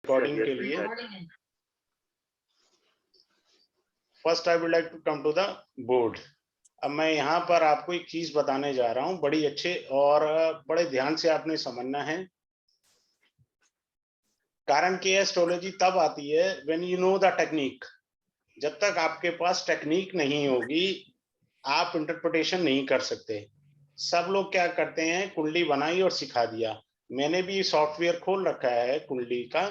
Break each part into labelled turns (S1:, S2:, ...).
S1: Recording के लिए first I would like to come to the board. अब मैं यहाँ पर आपको एक चीज बताने जा रहा हूँ, बड़ी अच्छे और बड़े ध्यान से आपने समझना है। कारण कि एस्ट्रोलॉजी तब आती है when you know the technique. जब तक आपके पास टेक्निक नहीं होगी आप इंटरप्रिटेशन नहीं कर सकते। सब लोग क्या करते हैं, कुंडली बनाई और सिखा दिया। मैंने भी सॉफ्टवेयर खोल रखा है कुंडली का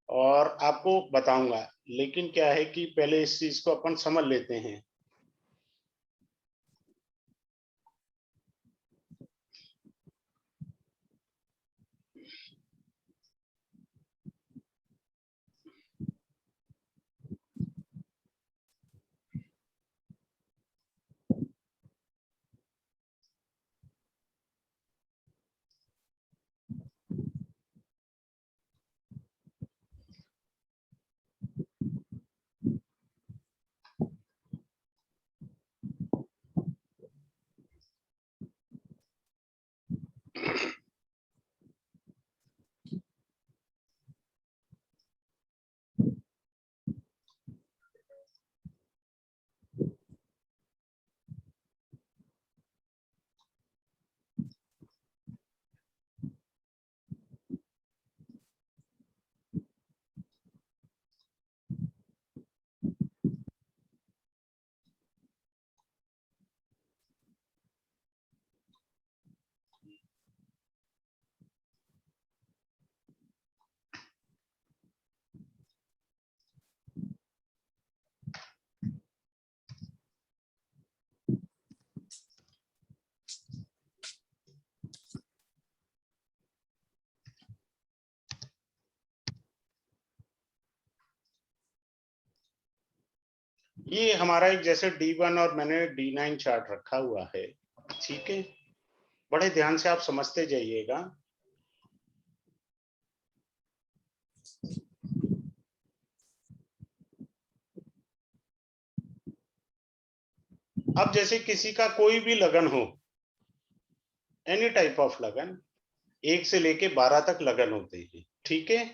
S1: और आपको बताऊंगा, लेकिन क्या है कि पहले इस चीज को अपन समझ लेते हैं। ये हमारा एक जैसे D1 और मैंने D9 चार्ट रखा हुआ है, ठीक है। बड़े ध्यान से आप समझते जाइएगा। अब जैसे किसी का कोई भी लगन हो, एनी टाइप ऑफ लगन, 1 से लेके 12 तक लगन होते हैं, ठीक है।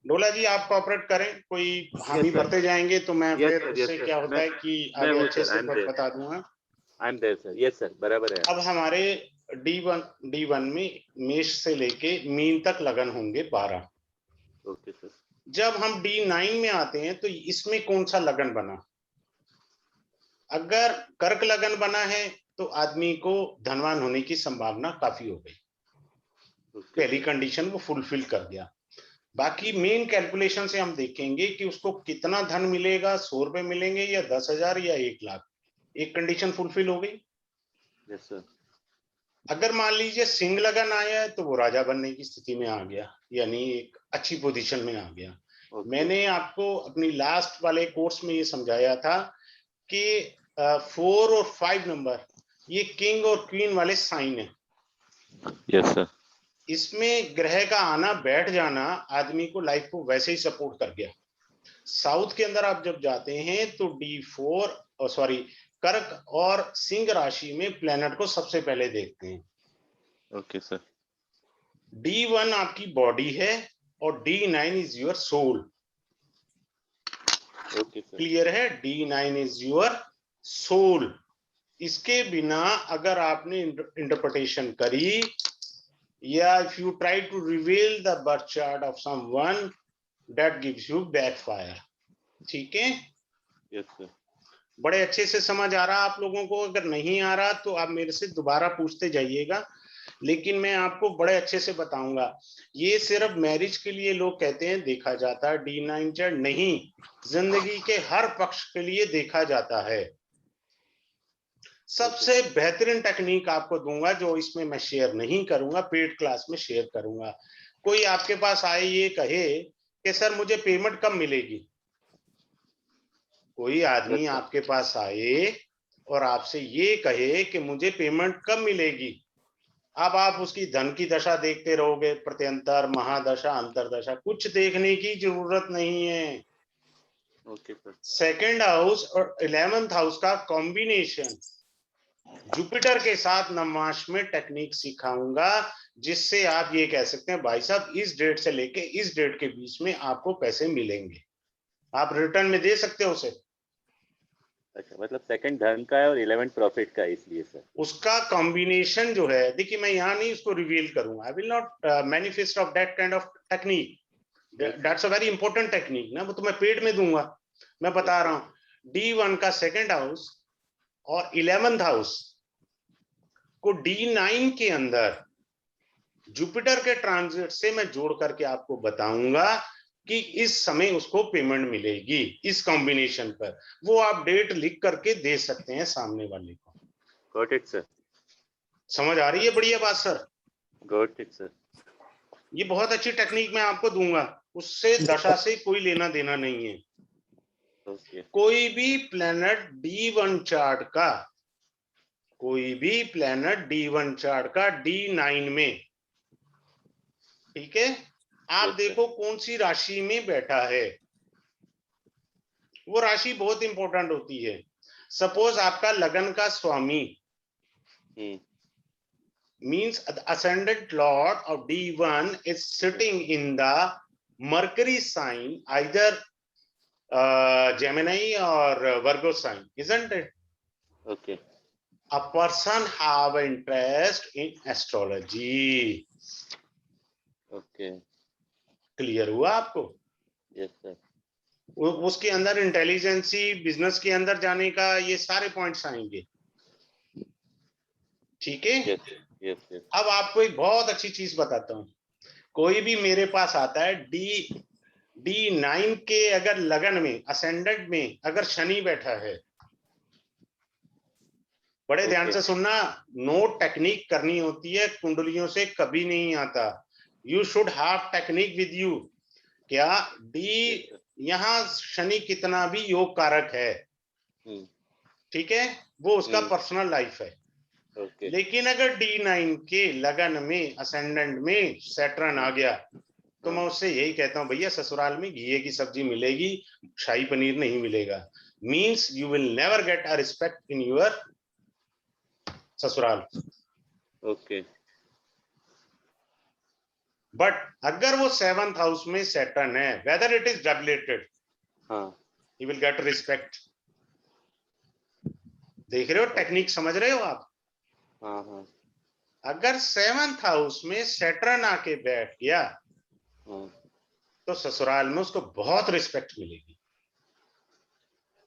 S1: डोला जी आप कोऑपरेट करें, कोई हामी भरते जाएंगे तो मैं फिर उससे क्या होता है कि आगे अच्छे से बता दूंगा।
S2: I am there sir. Yes sir, बराबर है।
S1: अब हमारे D1 में मेष से लेके मीन तक लगन होंगे 12।
S2: Okay sir.
S1: जब हम D9 में आते हैं तो इसमें कौन सा लगन बना? अगर कर्क लगन बना है तो आदमी को धनवान होने की संभावना काफी हो गई। पहली कंडीशन वो फुलफिल कर गया। बाकी मेन कैलकुलेशन से हम देखेंगे कि उसको कितना धन मिलेगा, 100 रुपए मिलेंगे या 10,000 या 1 लाख। एक कंडीशन फुलफिल हो गई।
S2: Yes sir.
S1: अगर मान लीजिए सिंह लगन आया है तो वो राजा बनने की स्थिति में आ गया, यानी एक अच्छी पोजीशन में आ गया। मैंने आपको अपनी लास्ट वाले कोर्स में ये समझाया था कि 4 और 5 नंबर ये किंग और क्वीन वाले साइन है।
S2: Yes sir.
S1: इसमें ग्रह का आना बैठ जाना आदमी को लाइफ को वैसे ही सपोर्ट कर गया। साउथ के अंदर आप जब जाते हैं तो D4 कर्क और सिंह राशि में प्लैनेट को सबसे पहले देखते हैं।
S2: Okay sir.
S1: D1 आपकी बॉडी है और D9 is your soul.
S2: Okay sir.
S1: Clear है? D9 is your soul. इसके बिना अगर आपने इंटरप्रिटेशन करी या if you try to reveal the birth chart of someone that gives you backfire. ठीक है?
S2: Yes sir.
S1: बड़े अच्छे से समझ आ रहा आप लोगों को? अगर नहीं आ रहा तो आप मेरे से दोबारा पूछते जाइएगा, लेकिन मैं आपको बड़े अच्छे से बताऊंगा। ये सिर्फ मैरिज के लिए लोग कहते हैं देखा जाता है D9 चार्ट, नहीं, जिंदगी के हर पक्ष के लिए देखा जाता है। सबसे बेहतरीन टेक्निक आपको दूंगा जो इसमें मैं शेयर नहीं करूंगा, पेड क्लास में शेयर करूंगा। कोई आपके पास आए ये कहे कि सर मुझे पेमेंट कब मिलेगी, कोई आदमी आपके पास आए और आपसे ये कहे कि मुझे पेमेंट कब मिलेगी, अब आप उसकी धन की दशा देखते रहोगे, प्रत्यंतर, महादशा, अंतरदशा, कुछ देखने की जरूरत नहीं है। सेकंड हाउस और 11th हाउस का कॉम्बिनेशन जुपिटर के साथ नवमास में टेक्निक सिखाऊंगा जिससे आप ये कह सकते हैं भाई साहब इस डेट से लेके इस डेट के बीच में आपको पैसे मिलेंगे, आप रिटर्न में दे सकते हो उसे।
S2: अच्छा, मतलब सेकंड धन का है और 11 प्रॉफिट का है, इसलिए सर।
S1: उसका कॉम्बिनेशन जो है, देखिए मैं यहाँ नहीं उसको रिवील करूंगा, I will not manifest of that kind of technique, that's a very important technique ना, वो तो मैं पेड में दूंगा। मैं बता रहा हूँ D1 का सेकंड हाउस और 11th हाउस को D9 के अंदर जुपिटर के ट्रांजिट से मैं जोड़ करके आपको बताऊंगा कि इस समय उसको पेमेंट मिलेगी इस कॉम्बिनेशन पर। वो आप डेट लिख करके दे सकते हैं सामने वाले को।
S2: Got it sir.
S1: समझ आ रही है बढ़िया बात सर?
S2: Got it sir.
S1: ये बहुत अच्छी टेक्निक मैं आपको दूंगा, उससे दशा से कोई लेना देना नहीं है।
S2: ओके।
S1: कोई भी प्लेनेट D1 चार्ट का, कोई भी प्लेनेट D1 चार्ट का D9 में, ठीक है, आप
S2: Yes, sir.
S1: देखो कौन सी राशि में बैठा है, वो राशि बहुत इंपॉर्टेंट होती है। सपोज आपका लगन का स्वामी means the ascendant lord of D1 is sitting in the Mercury sign, either Gemini or Virgo sign, isn't it?
S2: Okay.
S1: A person have interest in astrology.
S2: Okay.
S1: Clear हुआ आपको?
S2: Yes, sir.
S1: उसके अंदर intelligence, business के अंदर जाने का, ये सारे पॉइंट्स आएंगे, ठीक है?
S2: Yes, yes, yes.
S1: अब आपको एक बहुत अच्छी चीज बताता हूं, कोई भी मेरे पास आता है D9 के अगर लगन में, असेंडेंट में अगर शनि बैठा है, बड़े ध्यान से सुनना, नो टेक्निक करनी होती है, कुंडलियों से कभी नहीं आता। You should have technique with you. क्या डी, यहाँ शनि कितना भी योग कारक है, ठीक है, वो उसका पर्सनल लाइफ है।
S2: Okay.
S1: लेकिन अगर D9 के लगन में, असेंडेंट में सैटर्न आ गया, तो मैं उससे यही कहता हूं, भैया ससुराल में घी की सब्जी मिलेगी, शाही पनीर नहीं मिलेगा। Means you will never get a respect in your ससुराल।
S2: Okay.
S1: बट अगर वो 7th हाउस में सैटर्न है, whether it is debilitated, he will get respect. देख रहे हो टेक्निक, समझ रहे हो आप? अगर 7th हाउस में सैटर्न आके बैठ गया, तो ससुराल में उसको बहुत रिस्पेक्ट मिलेगी।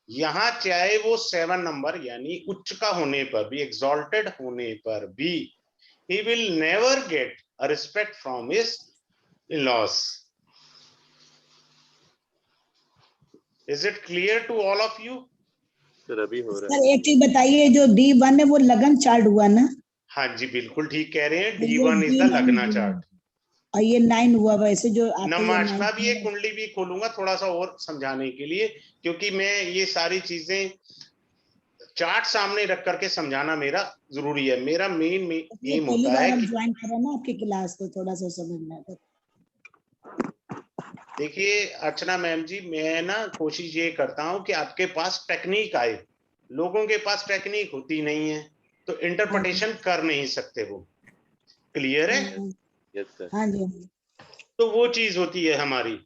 S1: यहां चाहे वो 7 नंबर यानी उच्च का होने पर भी, एक्सॉल्टेड होने पर भी, he will never get a respect from his in-laws. Is it clear to all of you?
S2: Sir अभी हो रहा
S3: सर एक चीज बताइए, जो D1 है वो लगन चार्ट हुआ ना?
S1: हाँ जी बिल्कुल ठीक कह रहे हैं, D1 इज द लगना चार्ट।
S3: और ये 9 हुआ, वैसे जो आता है
S1: नमाज,
S3: 9
S1: मैं भी एक कुंडली भी खोलूंगा थोड़ा सा और समझाने के लिए, क्योंकि मैं ये सारी चीजें चार्ट सामने रख करके समझाना मेरा जरूरी है। मेरा मेन एम
S3: पहली
S1: होता
S3: बार
S1: है
S3: हम
S1: कि
S3: ज्वाइन कर रहे हैं ना आपकी क्लास, तो थोड़ा सा समझना है।
S1: देखिए अर्चना मैम जी, मैं ना कोशिश ये करता हूं कि आपके पास टेक्निक आए। लोगों के पास टेक्निक होती नहीं है, तो इंटरप्रिटेशन कर नहीं सकते वो। क्लियर है?
S2: Yes sir.
S3: हाँ जी।
S1: तो वो चीज होती है हमारी।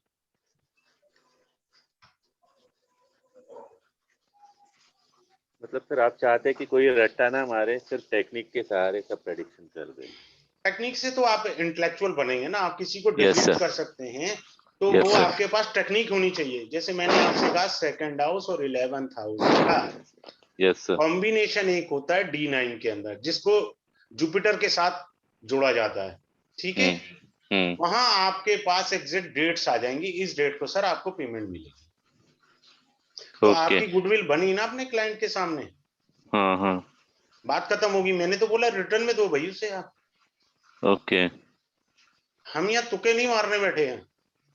S2: मतलब सर आप चाहते हैं कि कोई रट्टा ना मारे, सिर्फ टेक्निक के सहारे सब प्रेडिक्शन कर दे।
S1: टेक्निक से तो आप इंटेलेक्चुअल बनेंगे ना, आप किसी को
S2: Yes,
S1: डिफीट
S2: sir.
S1: कर सकते हैं, तो
S2: Yes,
S1: वो
S2: sir.
S1: आपके पास टेक्निक होनी चाहिए। जैसे मैंने आपसे कहा सेकंड हाउस और 11th हाउस का
S2: यस सर।
S1: कॉम्बिनेशन एक होता है D9 के अंदर, जिसको जुपिटर के साथ जोड़ा जाता है, ठीक है? वहां आपके पास एग्जैक्ट डेट्स आ जाएंगी, इस डेट को सर आपको पेमेंट मिलेगी। तो आपकी गुडविल बनी ना अपने क्लाइंट के सामने।
S2: हाँ।
S1: बात खत्म होगी। मैंने तो बोला रिटर्न में दो भाई उसे आप।
S2: ओके।
S1: हम यहाँ तुक्के नहीं मारने बैठे हैं।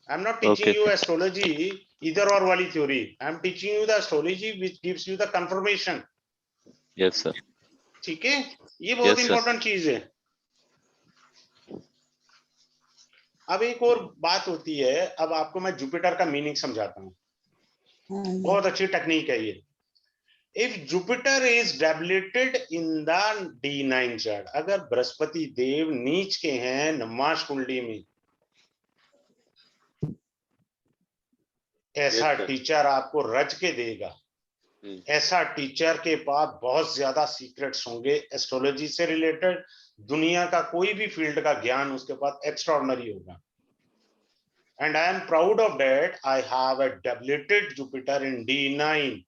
S1: आई am not teaching you astrology इधर और वाली theory, I am teaching you the astrology which gives you the confirmation.
S2: Yes sir.
S1: ठीक है, ये बहुत इंपॉर्टेंट चीज है। अब एक और बात होती है, अब आपको मैं जुपिटर का मीनिंग समझाता हूँ। बहुत अच्छी टेक्निक है ये। If Jupiter is debilitated in the D9 chart, अगर बृहस्पति देव नीच के हैं नवमाश कुंडली में, ऐसा
S2: Yes, sir.
S1: टीचर आपको रच के देगा। ऐसा टीचर के पास बहुत ज्यादा सीक्रेट्स होंगे एस्ट्रोलॉजी से रिलेटेड, दुनिया का कोई भी फील्ड का ज्ञान उसके पास एक्स्ट्राऑर्डिनरी होगा। And I am proud of that, I have a debilitated Jupiter in D9।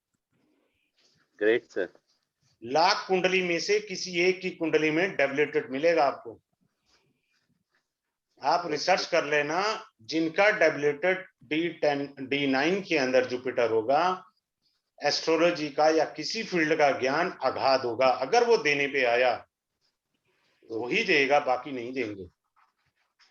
S2: Great, sir.
S1: Lakh कुंडली में से किसी एक की कुंडली में डेबिलिटेड मिलेगा आपको। आप रिसर्च कर लेना, जिनका डेबिलिटेड D10 D9 के अंदर जुपिटर होगा, एस्ट्रोलॉजी का या किसी फील्ड का ज्ञान अगाध होगा। अगर वो देने पे आया तो ही देगा, बाकी नहीं देंगे।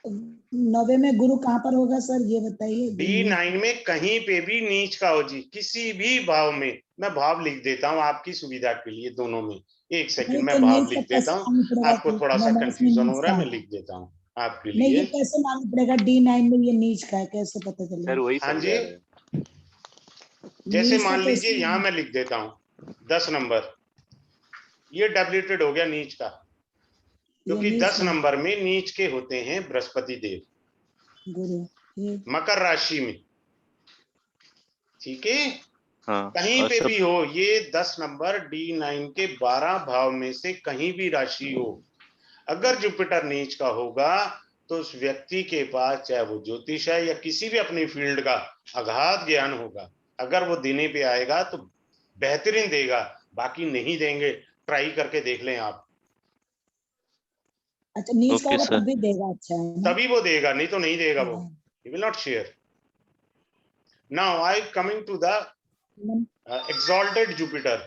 S3: 9वें में गुरु कहाँ पर होगा सर, ये बताइए।
S1: D9 में कहीं पे भी नीच का हो जी, किसी भी भाव में। मैं भाव लिख देता हूँ आपकी सुविधा के लिए, दोनों में। एक सेकंड में भाव लिख देता हूँ, आपको थोड़ा सा कंफ्यूजन हो रहा है, मैं लिख देता हूँ आपके
S3: नहीं, ये
S1: लिए।
S3: कैसे मालूम पड़ेगा D9 में ये नीच का है, कैसे पता
S2: Sir,
S3: चलेगा?
S2: वही
S1: हाँ
S2: समझा
S1: जी,
S2: रहे हैं।
S1: जैसे
S3: नीच का
S1: मान
S3: तो
S1: लीजिए
S3: इसमें-
S1: यहाँ मैं लिख देता हूँ 10 नंबर, ये डेबिलिटेड हो गया नीच का, क्योंकि
S3: नीच
S1: 10
S3: का
S1: नंबर में नीच के होते हैं बृहस्पति देव
S3: गुरु, ये
S1: मकर राशि में। ठीक है,
S2: हाँ,
S1: कहीं
S2: और
S1: पे
S2: सब
S1: भी हो, ये 10 नंबर D9 के 12 भाव में से कहीं भी राशि हो, अगर जुपिटर नीच का होगा तो उस व्यक्ति के पास, चाहे वो ज्योतिष है या किसी भी अपनी फील्ड का अगाध ज्ञान होगा। अगर वो देने पे आएगा तो बेहतरीन देगा, बाकी नहीं देंगे। ट्राई करके देख लें आप,
S3: अच्छा नीच का
S2: ओके
S3: होगा
S2: सर।
S3: तब भी देगा, अच्छा है ना?
S1: तभी वो देगा, नहीं तो नहीं देगा वो।
S3: हाँ।
S1: He will not share. Now I coming to the exalted Jupiter.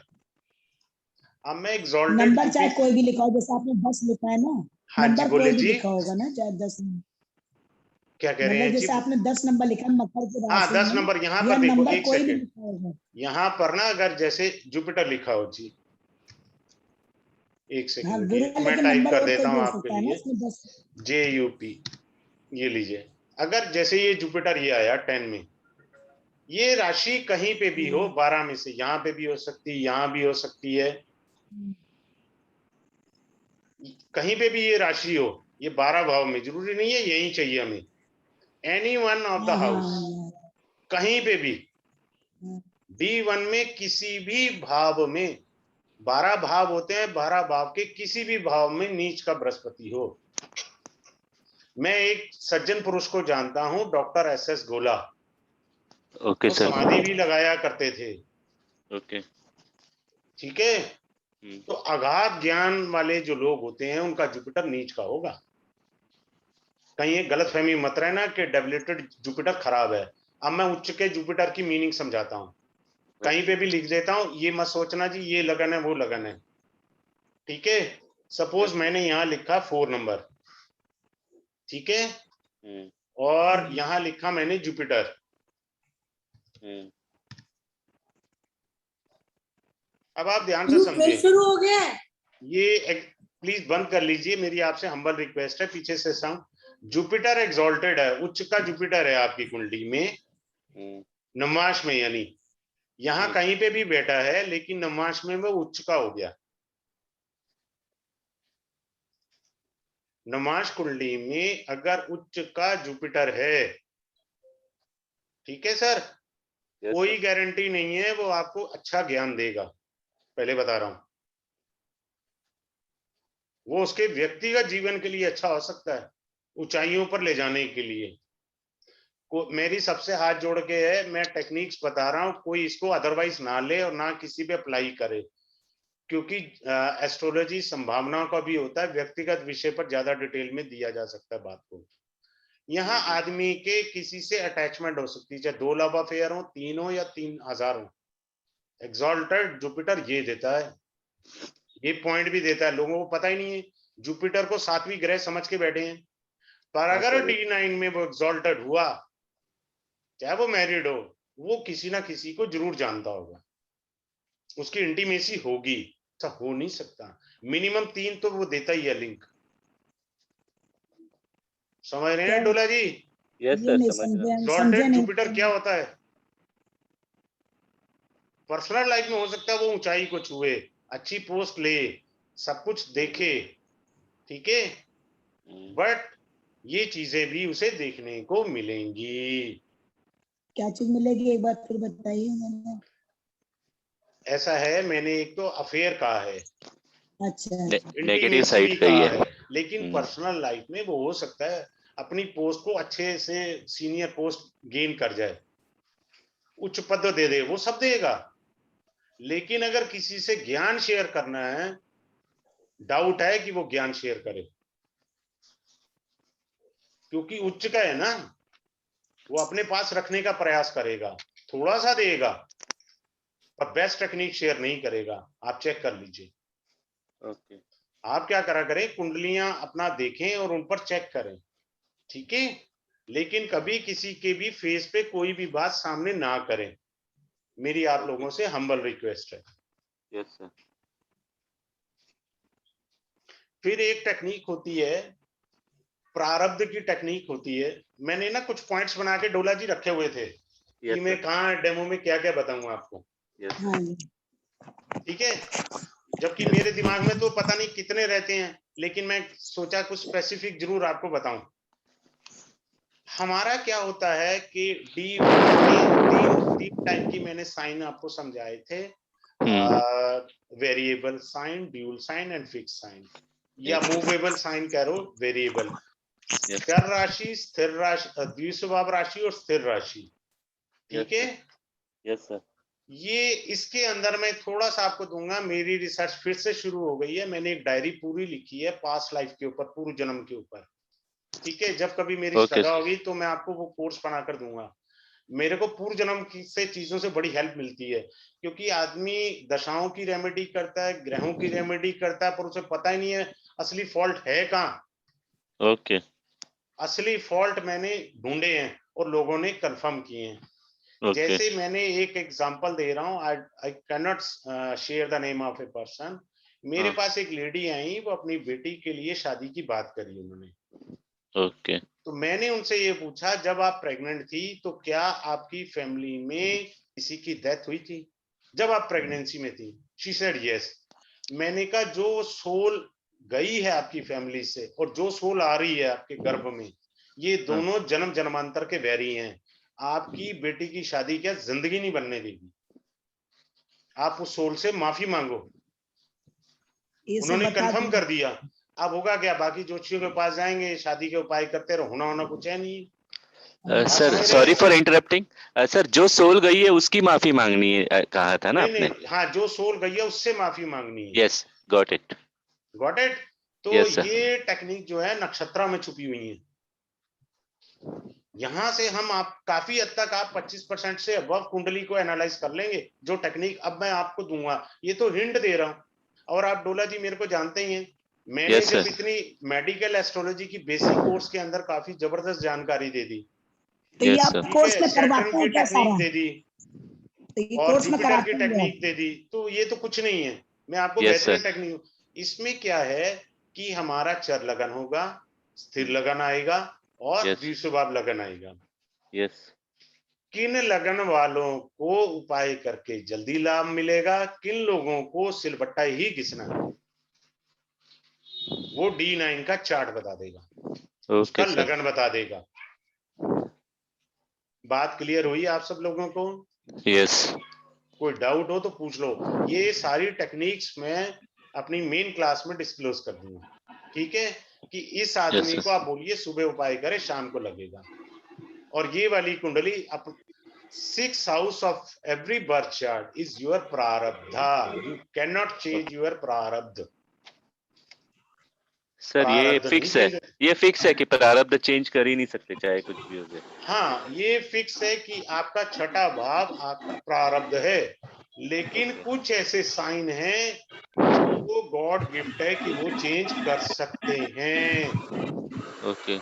S1: अब मैं exalted
S3: नंबर चाहे
S1: Jupiter,
S3: कोई भी लिखा हो, जैसे आपने 10 लिखा है ना,
S1: हाँ जी
S3: नंबर
S1: बोले
S3: कोई भी
S1: जी,
S3: लिखा होगा ना, चाहे 10।
S1: क्या कह रहे
S3: मतलब
S1: हैं जी?
S3: जैसे आपने 10 नंबर लिखा है मकर की
S1: हाँ,
S3: राशि
S1: 10
S3: में,
S1: नंबर यहाँ
S3: या
S1: पर देखो,
S3: नंबर
S1: एक
S3: कोई भी
S1: सेकेंड,
S3: लिखा होगा।
S1: यहाँ पर ना अगर जैसे जुपिटर लिखा हो जी, एक
S3: हाँ
S1: सेकेंड
S3: गुरु
S1: रुकिए,
S3: है,
S1: मैं
S3: लेकिन
S1: टाइप
S3: नंबर
S1: कर
S3: और कोई
S1: देता
S3: भी
S1: हूँ
S3: हो
S1: आपके
S3: सकता है ना
S1: लिए,
S3: इसमें 10।
S1: JUP, ये लीजिए। अगर जैसे ये जुपिटर ये आया 10 में, ये राशि कहीं पे भी हो 12 में से, यहाँ पे भी हो सकती है, यहाँ भी हो सकती है, कहीं पे भी ये राशि हो, ये 12 भाव में, जरूरी नहीं है यही चाहिए हमें, एनी वन ऑफ द
S3: हाँ हाँ
S1: हाउस, कहीं पे भी
S3: हाँ।
S1: D1 में किसी भी भाव में, 12 भाव होते हैं, 12 भाव के किसी भी भाव में नीच का बृहस्पति हो। मैं एक सज्जन पुरुष को जानता हूं, डॉक्टर SS गोला,
S2: ओके
S1: वो
S2: सर।
S1: समाधि भी लगाया करते थे।
S2: ओके।
S1: ठीक है, तो अगाध ज्ञान वाले जो लोग होते हैं उनका जुपिटर नीच का होगा। कहीं ये गलतफहमी मत रहना कि डेबिलिटेड जुपिटर खराब है। अब मैं उच्च के जुपिटर की मीनिंग समझाता हूं, कहीं पे भी लिख देता हूं, ये मत सोचना जी ये लगन है वो लगन है। ठीक है, सपोज मैंने यहां लिखा 4 नंबर, ठीक है, और यहां लिखा मैंने जुपिटर। अब आप ध्यान से समझिए,
S3: शुरू हो गया।
S1: ये प्लीज बंद कर लीजिए, मेरी आपसे हम्बल रिक्वेस्ट है, पीछे से साउंड। जुपिटर एग्जॉल्टेड है, उच्च का जुपिटर है आपकी कुंडली में, नवमाश में, यानी यहाँ कहीं पे भी बैठा है, लेकिन नवमाश में वो उच्च का हो गया। नवमाश कुंडली में अगर उच्च का जुपिटर है, ठीक है सर, कोई गारंटी नहीं है वो आपको अच्छा ज्ञान देगा, पहले बता रहा हूं। वो उसके व्यक्तिगत जीवन के लिए अच्छा हो सकता है, ऊंचाइयों पर ले जाने के लिए। मेरी सबसे हाथ जोड़ के है, मैं टेक्निक्स बता रहा हूं, कोई इसको अदरवाइज ना ले और ना किसी पे अप्लाई करे, क्योंकि एस्ट्रोलॉजी संभावनाओं का भी होता है, व्यक्तिगत विषय पर ज्यादा डिटेल में दिया जा सकता है बात को। यहाँ आदमी के किसी से अटैचमेंट हो सकती है, चाहे 2 लव अफेयर हो, 3 हो या 3000 हो। एग्जॉल्टेड जुपिटर ये देता है, ये पॉइंट भी देता है, लोगों को पता ही नहीं है, जुपिटर को 7वीं ग्रह समझ के बैठे हैं। पर अगर D9 में वो एग्जॉल्टेड हुआ, चाहे वो मैरिड हो, वो किसी ना किसी को जरूर जानता होगा, उसकी इंटीमेसी होगी, ऐसा हो नहीं सकता। मिनिमम 3 तो वो देता ही है लिंक। समझ रहे हैं डोला जी?
S2: यस
S3: ये
S2: सर,
S3: नहीं
S2: समझ रहा हूँ।
S3: समझे
S1: एग्जॉल्टेड
S3: नहीं।
S1: जुपिटर क्या होता है? पर्सनल लाइफ में हो सकता है वो ऊंचाई को छुए, अच्छी पोस्ट ले, सब कुछ देखे, ठीक है, बट ये चीजें भी उसे देखने को मिलेंगी।
S3: क्या चीज मिलेगी एक बार फिर बताइए। मैंने
S1: ऐसा है, मैंने एक तो अफेयर कहा है,
S3: अच्छा
S2: नेगेटिव
S1: इंटीमेसी
S2: साइड
S1: भी
S2: कही
S1: कहा
S2: है।
S1: है, लेकिन पर्सनल लाइफ में वो हो सकता है अपनी पोस्ट को अच्छे से सीनियर पोस्ट गेन कर जाए, उच्च पद दे दे, वो सब देगा, लेकिन अगर किसी से ज्ञान शेयर करना है, डाउट है कि वो ज्ञान शेयर करे, क्योंकि उच्च का है ना, वो अपने पास रखने का प्रयास करेगा, थोड़ा सा देगा, पर बेस्ट टेक्निक शेयर नहीं करेगा। आप चेक कर लीजिए।
S2: ओके,
S1: आप क्या करा करें, कुंडलियां अपना देखें और उन पर चेक करें, ठीक है, लेकिन कभी किसी के भी फेस पे कोई भी बात सामने ना करें, मेरी आप लोगों से हम्बल रिक्वेस्ट है।
S2: Yes sir.
S1: फिर एक टेक्निक होती है, प्रारब्ध की टेक्निक होती है। मैंने ना कुछ पॉइंट्स बना के डोला जी रखे हुए थे कि मैं कहाँ डेमो में क्या क्या बताऊंगा आपको,
S3: हाँ जी
S1: ठीक है, जबकि मेरे दिमाग में तो पता नहीं कितने रहते हैं, लेकिन मैं सोचा कुछ स्पेसिफिक जरूर आपको बताऊं। हमारा क्या होता है कि डी तीन टाइप की मैंने साइन आपको समझाए थे, variable sign, dual sign and fix sign, या मूवेबल साइन कह लो, वेरिएबल, चर राशि, स्थिर राशि, द्विस्वभाव राशि और स्थिर राशि, ठीक है।
S2: Yes sir.
S1: ये इसके अंदर मैं थोड़ा सा आपको दूंगा, मेरी रिसर्च फिर से शुरू हो गई है, मैंने एक डायरी पूरी लिखी है पास्ट लाइफ के ऊपर, पूर्व जन्म के ऊपर, ठीक है। जब कभी मेरी सगा होगी तो मैं आपको वो कोर्स बनाकर दूंगा। मेरे को पूर्व जन्म से चीजों से बड़ी हेल्प मिलती है, क्योंकि आदमी दशाओं की रेमेडी करता है, ग्रहों की रेमेडी करता है, पर उसे पता ही नहीं है असली फॉल्ट है कहाँ।
S2: ओके,
S1: असली फॉल्ट मैंने ढूंढे हैं और लोगों ने कंफर्म किए हैं। जैसे मैंने एक एग्जांपल दे रहा हूँ, I can not share the name of a person. मेरे पास एक लेडी आई, वो अपनी बेटी के लिए शादी की बात करी उन्होंने।
S2: ओके,
S1: तो मैंने उनसे ये पूछा, जब आप प्रेग्नेंट थी तो क्या आपकी फैमिली में किसी की डेथ हुई थी जब आप प्रेगनेंसी में थी? She said yes. मैंने कहा, जो सोल गई है आपकी फैमिली से और जो सोल आ रही है आपके गर्भ में, ये दोनों जन्म जन्मांतर के वैरी हैं। आपकी बेटी की शादी क्या जिंदगी नहीं बनने देगी, आप उस सोल से माफी मांगो। उन्होंने कंफर्म कर दिया। अब होगा क्या, बाकी ज्योतिषियों के पास जाएंगे, शादी के उपाय करते रहो, होना कुछ है नहीं।
S2: Sir sorry for interrupting sir, जो सोल गई है उसकी माफी मांगनी है कहा था ना आपने?
S1: नहीं, हाँ, जो सोल गई है उससे माफी मांगनी है।
S2: Yes, got it.
S1: Got it. तो
S2: yes,
S1: ये टेक्निक जो है नक्षत्रा में छुपी हुई है। यहां से हम आप काफी हद तक आप 25% से अबव कुंडली को एनालाइज कर लेंगे। जो टेक्निक अब मैं आपको दूंगा, ये तो हिंट दे रहा हूं, और आप डोला जी मेरे को जानते ही हैं, मैंने जब इतनी मेडिकल एस्ट्रोलॉजी की बेसिक कोर्स के अंदर काफी जबरदस्त जानकारी दे दी,
S3: तो ये आप कोर्स में करवाते हैं क्या सारा?
S1: दे दी
S3: और
S1: जुपिटर की टेक्निक दे दी, तो ये तो कुछ नहीं है, मैं आपको बेहतरीन टेक्निक। इसमें क्या है कि हमारा चर लगन होगा, स्थिर लगन आएगा और द्विस्वभाव लगन आएगा।
S2: यस।
S1: किन लगन वालों को उपाय करके जल्दी लाभ मिलेगा, किन लोगों को सिलबट्टा ही घिसना है, वो D9 का चार्ट बता देगा, उसका लगन बता देगा। बात क्लियर हुई आप सब लोगों को?
S2: यस।
S1: कोई डाउट हो तो पूछ लो। ये सारी टेक्निक्स मैं अपनी मेन क्लास में डिस्क्लोज कर दूंगा, ठीक है, कि इस आदमी को आप बोलिए सुबह उपाय करे, शाम को लगेगा। और ये वाली कुंडली 6th house of every birth chart is your prarabdha, you can not change your prarabdh.
S2: Sir ये फिक्स है, ये फिक्स है कि प्रारब्ध चेंज कर ही नहीं सकते चाहे कुछ भी हो जाए।
S1: हाँ, ये फिक्स है कि आपका छठा भाव आपका प्रारब्ध है, लेकिन कुछ ऐसे साइन हैं जिनको गॉड गिफ्ट है कि वो चेंज कर सकते हैं।
S2: ओके।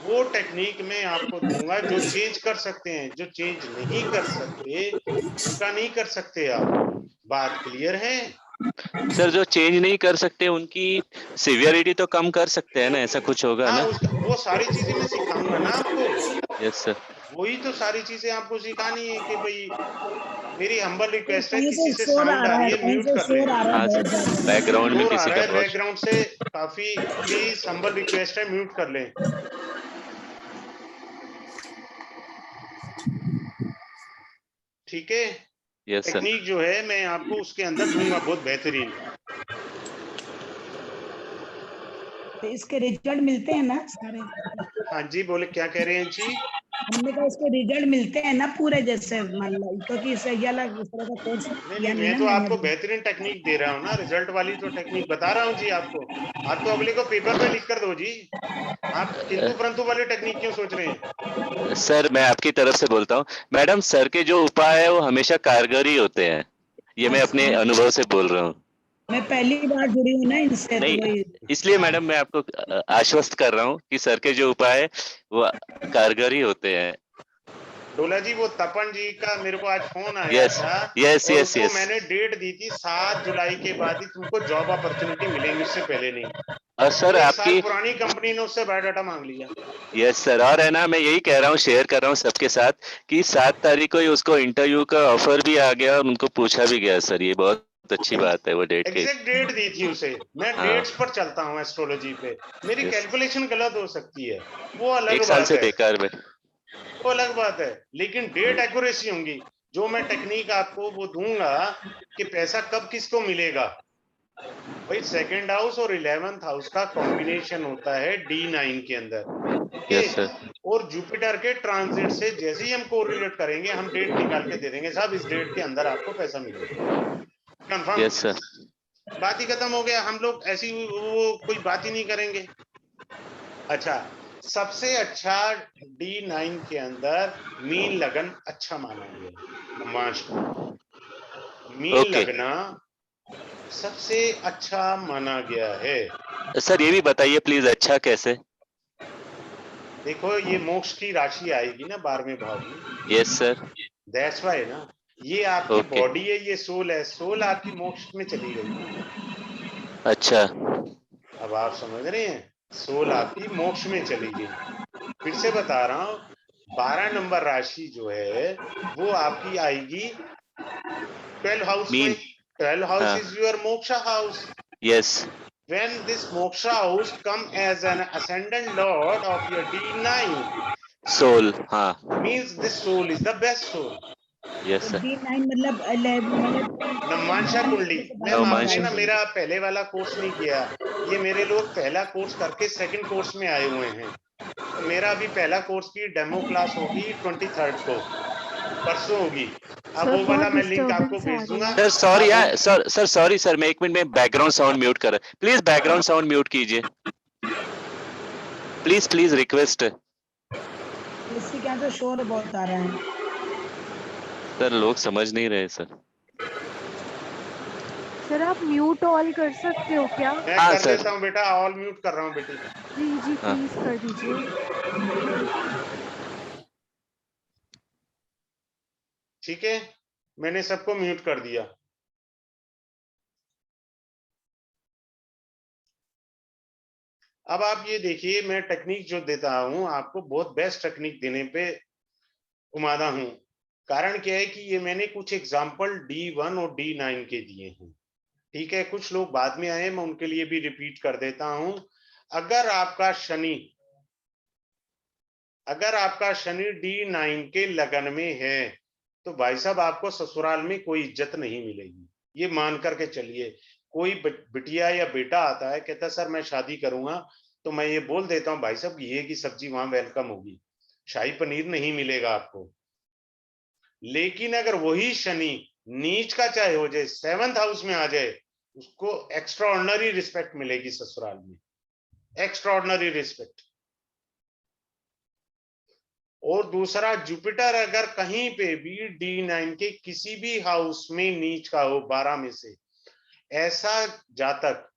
S1: वो टेक्निक मैं आपको दूंगा, जो चेंज कर सकते हैं। जो चेंज नहीं कर सकते उनका नहीं कर सकते आप। बात क्लियर है?
S2: सर जो चेंज नहीं कर सकते उनकी सिवियरिटी तो कम कर सकते हैं ना, ऐसा कुछ होगा ना?
S1: वो सारी चीजें मैं सिखाऊंगा ना आपको।
S2: Yes sir.
S1: वही तो सारी चीजें आपको सिखानी है कि भाई मेरी हम्बल रिक्वेस्ट है,
S3: कहीं
S1: किसी से
S3: शोर आ
S1: साउंड आ
S3: रहा
S1: रही
S3: है,
S1: है
S3: कहीं
S1: म्यूट
S3: से
S1: कर ले।
S3: शोर आ रहा है
S2: हाँ
S3: बहुत
S2: सर,
S3: ज्यादा।
S2: बैकग्राउंड में
S1: शोर आ
S2: किसी
S1: रहा
S2: का
S1: है
S2: बहुत।
S1: बैकग्राउंड से काफी, प्लीज हम्बल रिक्वेस्ट है म्यूट कर लें। ठीक है,
S2: यस सर।
S1: टेक्निक जो है मैं आपको उसके अंदर दूंगा बहुत बेहतरीन।
S3: तो इसके रिजल्ट मिलते हैं ना सारे?
S1: हाँ जी, बोले क्या कह रहे हैं जी?
S3: हमने कहा इसके रिजल्ट मिलते हैं ना पूरे, जैसे मान लो, क्योंकि इससे ये अलग इस तरह का कोर्स
S1: नहीं
S3: किया
S1: नहीं,
S3: नहीं
S1: मैं
S3: ना
S1: तो
S3: मैंने
S1: आपको
S3: अभी।
S1: बेहतरीन टेक्निक दे रहा हूँ ना, रिजल्ट वाली तो टेक्निक बता रहा हूँ जी आपको। आप तो अगले को पेपर पे लिख कर दो जी, आप किंतु परंतु वाली टेक्निक क्यों सोच रहे हैं?
S2: सर मैं आपकी तरफ से बोलता हूँ, मैडम सर के जो उपाय है वो हमेशा कारगर ही होते हैं, ये मैं अपने
S3: अच्छा,
S2: अनुभव से बोल रहा हूँ।
S3: मैं पहली बार जुड़ी हूँ ना इनसे, तो
S2: नहीं,
S3: वही।
S2: इसलिए मैडम मैं आपको आश्वस्त कर रहा हूँ कि सर के जो उपाय है वो कारगर ही होते हैं।
S1: डोला जी, वो तपन जी का मेरे को आज फोन आया
S2: यस
S1: था,
S2: यस
S1: और
S2: यस
S1: उसको
S2: यस।
S1: मैंने डेट दी थी 7 जुलाई के बाद ही तुमको जॉब अपॉर्चुनिटी मिलेंगी, उससे पहले नहीं।
S2: और सर
S1: 1 साल
S2: आपकी,
S1: पुरानी कंपनी ने उससे बायोडाटा मांग लिया।
S2: यस सर, और है ना, मैं यही कह रहा हूँ, शेयर कर रहा हूँ सबके साथ कि 7 तारीख को ही उसको इंटरव्यू का ऑफर भी आ गया और उनको पूछा भी गया सर, ये बहुत अच्छी बात है वो डेट के।
S1: एग्जैक्ट डेट दी थी उसे। मैं
S2: हाँ
S1: डेट्स पर चलता हूँ एस्ट्रोलॉजी पे, मेरी
S2: यस,
S1: कैलकुलेशन गलत हो सकती है, वो अलग
S2: 1 साल
S1: बात
S2: से
S1: है,
S2: बेकार में।
S1: वो अलग बात है, लेकिन डेट एक्यूरेसी होंगी। जो मैं टेक्निक आपको वो दूंगा कि पैसा कब किसको मिलेगा। भाई सेकंड हाउस और 11th हाउस का कॉम्बिनेशन होता है D9 के अंदर, ठीक
S2: यस सर।
S1: है? और जुपिटर के ट्रांजिट से जैसे ही हम कोरिलेट करेंगे, हम डेट निकाल के दे देंगे, साहब इस डेट के अंदर आपको पैसा मिलेगा, कंफर्म।
S2: Yes sir.
S1: बात ही खत्म हो गया, हम लोग ऐसी वो कोई बात ही नहीं करेंगे। अच्छा, सबसे अच्छा D9 के अंदर मीन लगन अच्छा माना गया है मार्च को, मीन
S2: ओके
S1: लगना सबसे अच्छा माना गया है।
S2: सर, ये भी बताइए प्लीज, अच्छा कैसे?
S1: देखो, ये मोक्ष की राशि आएगी ना 12वें भाव में,
S2: यस सर।
S1: दैट्स वाई ना, ये आपकी
S2: ओके,
S1: बॉडी है, ये सोल है, सोल आपकी मोक्ष में चली गई ना।
S2: अच्छा।
S1: अब आप समझ रहे हैं, सोल आपकी मोक्ष में चली गई। फिर से बता रहा हूं, 12 नंबर राशि जो है वो आपकी आएगी 12 हाउस में।
S2: मीन,
S1: 12 हाउस
S2: हाँ,
S1: is your moksha house.
S2: Yes.
S1: When this moksha house come as an ascendant lord of your D9,
S2: सोल, हाँ।
S1: means this soul is the best soul.
S2: Yes sir.
S3: D9 मतलब 11 मतलब
S1: नवमांशा कुंडली, मैम आपने
S2: नवमांश
S1: ना
S3: बताइए।
S1: मेरा पहले वाला कोर्स नहीं किया, ये मेरे लोग पहला कोर्स करके सेकंड कोर्स में आए हुए हैं, तो मेरा अभी पहला कोर्स की डेमो क्लास होगी 23rd को, परसों होगी। अब
S4: सर
S1: वो वाला
S4: बहुत
S1: मैं लिंक आपको
S4: डिस्टरबेंस आ
S1: भेज
S4: रही
S1: दूंगा,
S4: है।
S2: सर सॉरी
S1: आप वो।
S2: यार, सर सॉरी सर, मैं 1 मिनट में बैकग्राउंड साउंड म्यूट कर, प्लीज बैकग्राउंड साउंड म्यूट कीजिए, प्लीज प्लीज, रिक्वेस्ट है।
S3: इससे क्या, तो शोर बहुत आ रहा है।
S2: सर लोग समझ नहीं रहे सर।
S4: सर आप म्यूट ऑल कर सकते हो क्या?
S1: मैं
S2: हाँ
S1: कर
S2: सर।
S1: देता हूँ बेटा, ऑल म्यूट कर रहा हूँ बेटी।
S4: जी जी
S2: हाँ
S4: प्लीज कर दीजिए।
S1: ठीक है, मैंने सबको म्यूट कर दिया। अब आप ये देखिए, मैं टेक्निक जो देता हूं आपको, बहुत बेस्ट टेक्निक देने पे उमादा हूं। कारण क्या है कि ये मैंने कुछ एग्जांपल D1 और D9 के दिए हैं, ठीक है? कुछ लोग बाद में आए, मैं उनके लिए भी रिपीट कर देता हूं। अगर आपका शनि D9 के लगन में है, तो भाई साहब आपको ससुराल में कोई इज्जत नहीं मिलेगी, ये मान करके चलिए। कोई बिटिया या बेटा आता है, कहता है सर मैं शादी करूंगा, तो मैं ये बोल देता हूँ भाई साहब घी की सब्जी वहां वेलकम होगी, शाही पनीर नहीं मिलेगा आपको। लेकिन अगर वही शनि नीच का चाहे हो जाए, 7th हाउस में आ जाए, उसको एक्स्ट्रा ऑर्डिनरी रिस्पेक्ट मिलेगी ससुराल में, एक्स्ट्रा ऑर्डिनरी रिस्पेक्ट। और दूसरा, जुपिटर अगर कहीं पे भी D9 के किसी भी हाउस में नीच का हो 12 में से, ऐसा जातक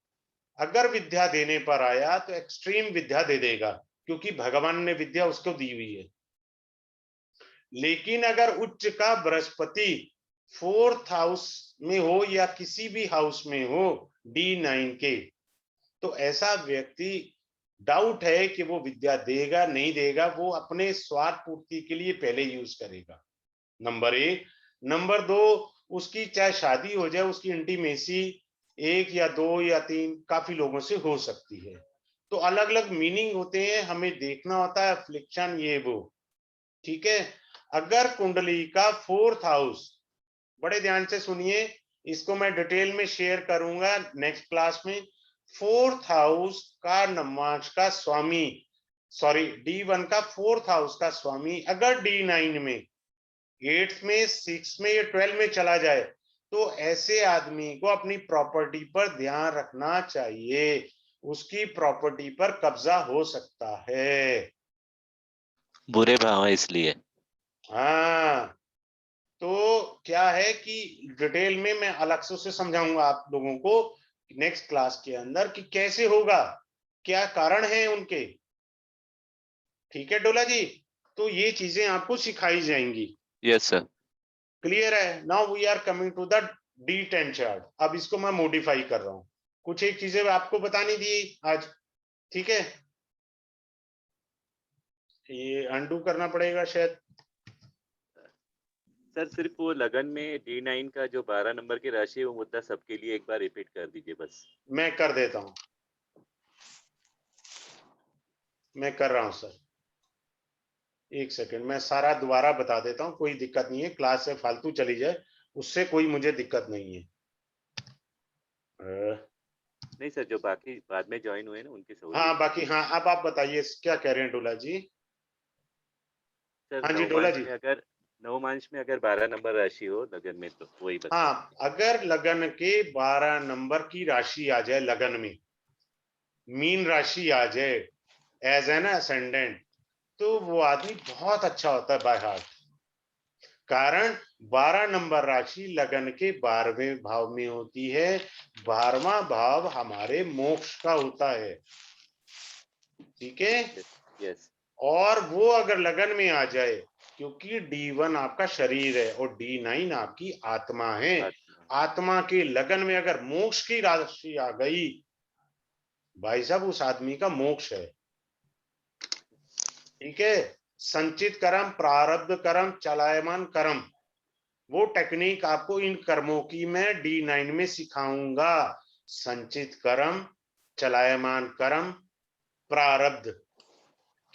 S1: अगर विद्या देने पर आया तो एक्सट्रीम विद्या दे देगा, क्योंकि भगवान ने विद्या उसको दी हुई है। लेकिन अगर उच्च का बृहस्पति 4th हाउस में हो या किसी भी हाउस में हो D9 के, तो ऐसा व्यक्ति डाउट है कि वो विद्या देगा नहीं देगा, वो अपने स्वार्थ पूर्ति के लिए पहले यूज करेगा, नंबर 1। नंबर 2, उसकी चाहे शादी हो जाए, उसकी इंटीमेसी 1 या 2 या 3 काफी लोगों से हो सकती है, तो अलग अलग मीनिंग होते हैं, हमें देखना होता है अफ्लिक्शन ये वो, ठीक है। अगर कुंडली का 4th हाउस, बड़े ध्यान से सुनिए, इसको मैं डिटेल में शेयर करूंगा नेक्स्ट क्लास में। 4th हाउस का नमाज का स्वामी, सॉरी D1 का 4th हाउस का स्वामी अगर D9 में, 8th में, 6th में या 12 में चला जाए, तो ऐसे आदमी को अपनी प्रॉपर्टी पर ध्यान रखना चाहिए, उसकी प्रॉपर्टी पर कब्जा हो सकता है।
S2: बुरे भाव है इसलिए।
S1: हाँ, तो क्या है कि डिटेल में मैं अलग से उसे समझाऊंगा आप लोगों को नेक्स्ट क्लास के अंदर कि कैसे होगा, क्या कारण है उनके, ठीक है डोला जी। तो ये चीजें आपको सिखाई जाएंगी।
S2: Yes sir.
S1: क्लियर है। Now we are coming to the D10 chart. अब इसको मैं मॉडिफाई कर रहा हूं, कुछ एक चीजें आपको बतानी थी आज, ठीक है। ये अनडू करना पड़ेगा शायद।
S2: सर सिर्फ वो लगन में D9 का जो 12 नंबर की राशि है वो मुद्दा सबके लिए एक बार रिपीट कर दीजिए बस।
S1: मैं कर देता हूं, मैं कर रहा हूं सर, एक सेकंड, मैं सारा दोबारा बता देता हूं, कोई दिक्कत नहीं है, क्लास से फालतू चली जाए उससे कोई मुझे दिक्कत नहीं है।
S2: नहीं सर, जो बाकी बाद में ज्वाइन हुए ना उनकी सहूलियत
S1: हाँ
S2: के
S1: बाकी,
S2: लिए।
S1: हाँ अब आप बताइए क्या कह रहे हैं डोला जी।
S2: सर
S1: हाँ जी डोला जी।
S2: नवमांश में अगर 12 नंबर राशि हो लगन में तो वही बता।
S1: हाँ, अगर लगन के 12 नंबर की राशि आ जाए लगन में, मीन राशि आ जाए एज एन असेंडेंट, तो वो आदमी बहुत अच्छा होता है बाय हार्ट। कारण 12 नंबर राशि लगन के 12वें भाव में होती है, 12वां भाव हमारे मोक्ष का होता है, ठीक है।
S2: यस।
S1: और वो अगर लगन में आ जाए, क्योंकि D1 आपका शरीर है और D9 आपकी आत्मा है, आत्मा के लगन में अगर मोक्ष की राशि आ गई, भाई साहब उस आदमी का मोक्ष है, ठीक है। संचित कर्म, प्रारब्ध कर्म, चलायमान कर्म, वो टेक्निक आपको इन कर्मों की मैं D9 में सिखाऊंगा। संचित कर्म, चलायमान कर्म, प्रारब्ध,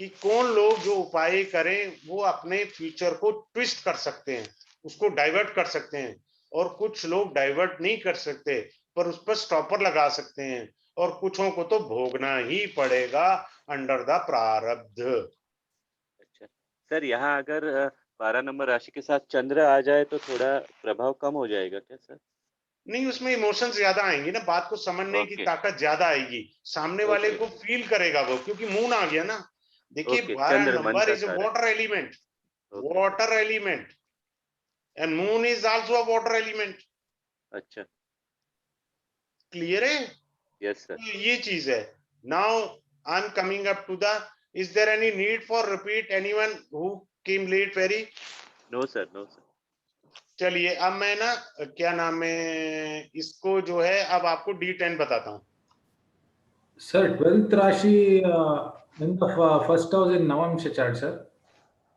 S1: कि कौन लोग जो उपाय करें वो अपने फ्यूचर को ट्विस्ट कर सकते हैं, उसको डाइवर्ट कर सकते हैं, और कुछ लोग डाइवर्ट नहीं कर सकते पर उस पर स्टॉपर लगा सकते हैं, और कुछों को तो भोगना ही पड़ेगा अंडर द प्रारब्ध।
S2: अच्छा सर, यहाँ अगर 12 नंबर राशि के साथ चंद्र आ जाए तो थोड़ा प्रभाव कम हो जाएगा क्या सर?
S1: नहीं, उसमें इमोशंस ज्यादा आएंगे ना, बात को समझने की
S2: ओके
S1: ताकत ज्यादा आएगी, सामने वाले
S2: ओके
S1: को फील करेगा वो, क्योंकि मून आ गया ना। देखिए
S2: ओके।
S1: 12
S2: चंद्र मन
S1: नंबर
S2: का
S1: इज
S2: कारक।
S1: Water element,
S2: okay
S1: water element, and moon is also a water element.
S2: अच्छा।
S1: क्लियर है।
S2: Yes sir.
S1: तो ये चीज है। Now I am coming up to the, is there any need for repeat, anyone who came late very?
S2: No sir no sir.
S1: चलिए अब मैं ना, क्या नाम है, इसको जो है अब आपको D10 बताता हूँ।
S5: Sir, 12th Rashi in the first house in Navamsha chart, sir.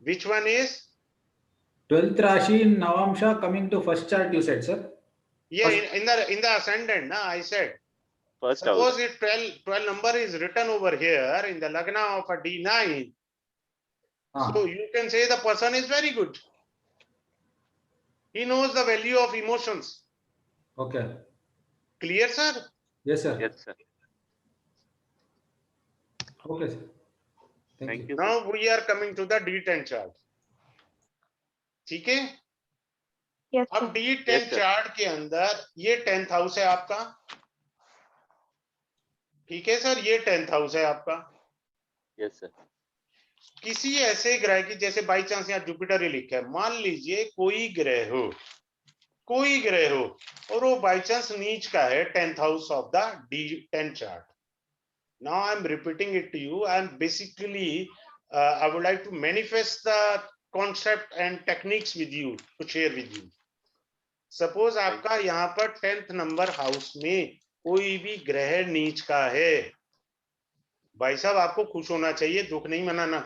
S1: Which one is?
S5: 12th Rashi in Navamsha coming to first chart, you said, sir.
S1: ये
S5: First,
S1: in the ascendant na, I said.
S2: First house.
S1: Suppose if 12 number is written over here in the lagna of a D9, so you can say the person is very good. He knows the value of emotions.
S5: okay.
S1: Clear, sir?
S5: Yes, sir.
S2: Yes sir.
S5: Okay, sir. Thank
S2: thank
S5: you.
S2: You sir.
S1: Now we are coming to the D10 chart. ठीक है।
S4: Yes,
S1: अब
S4: sir.
S1: D10
S2: Yes, sir.
S1: Chart के अंदर ये 10th house है आपका, ठीक है सर, ये 10th हाउस है आपका।
S2: Yes sir.
S1: किसी ऐसे ग्रह की, जैसे बाई चांस यहाँ जुपिटर ही लिखा है, मान लीजिए कोई ग्रह हो, कोई ग्रह हो, और वो बाई चांस नीच का है 10th house of the D10 chart. Now I am repeating it to you, I am basically I would like to manifest the concept and techniques with you, to share with you. Suppose आपका यहाँ पर 10th number house में कोई भी ग्रह नीच का है, भाई साहब आपको खुश होना चाहिए, दुख नहीं मनाना।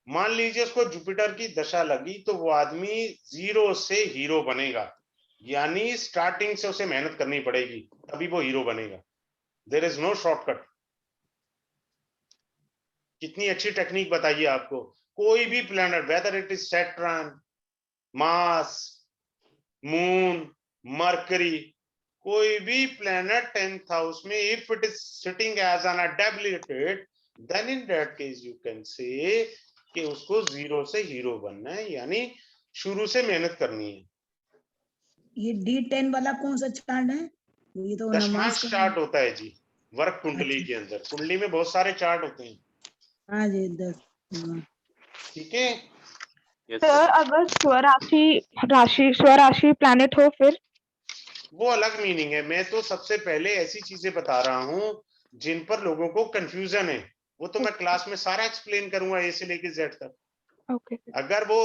S1: मान लीजिए उसको जुपिटर की दशा लगी तो वो आदमी 0 से हीरो बनेगा, यानी स्टार्टिंग से उसे मेहनत करनी पड़ेगी, तभी वो हीरो बनेगा। There is no shortcut. कितनी अच्छी टेक्निक बताइए आपको। कोई भी planet, whether it is Saturn, Mars, Moon, Mercury, कोई भी प्लैनेट 10th हाउस में if it is sitting as an debilitated, then in that case you can say कि उसको 0 से हीरो बनना है, यानी शुरू से मेहनत करनी है।
S3: ये D10 वाला कौन सा चार्ट है? ये तो
S1: दशमांश
S3: का
S1: चार्ट होता है जी वर्क कुंडली
S3: अच्छा।
S1: के अंदर। कुंडली में बहुत सारे चार्ट होते हैं,
S3: हाँ जी 10।
S1: ठीक है।
S2: Yes,
S4: sir
S2: sir.
S4: अगर स्वराशि प्लैनेट हो फिर?
S1: वो अलग मीनिंग है। मैं तो सबसे पहले ऐसी चीजें बता रहा हूँ जिन पर लोगों को कंफ्यूजन है, वो तो मैं क्लास में सारा एक्सप्लेन करूंगा ए से लेके जेड तक।
S4: ओके।
S1: अगर वो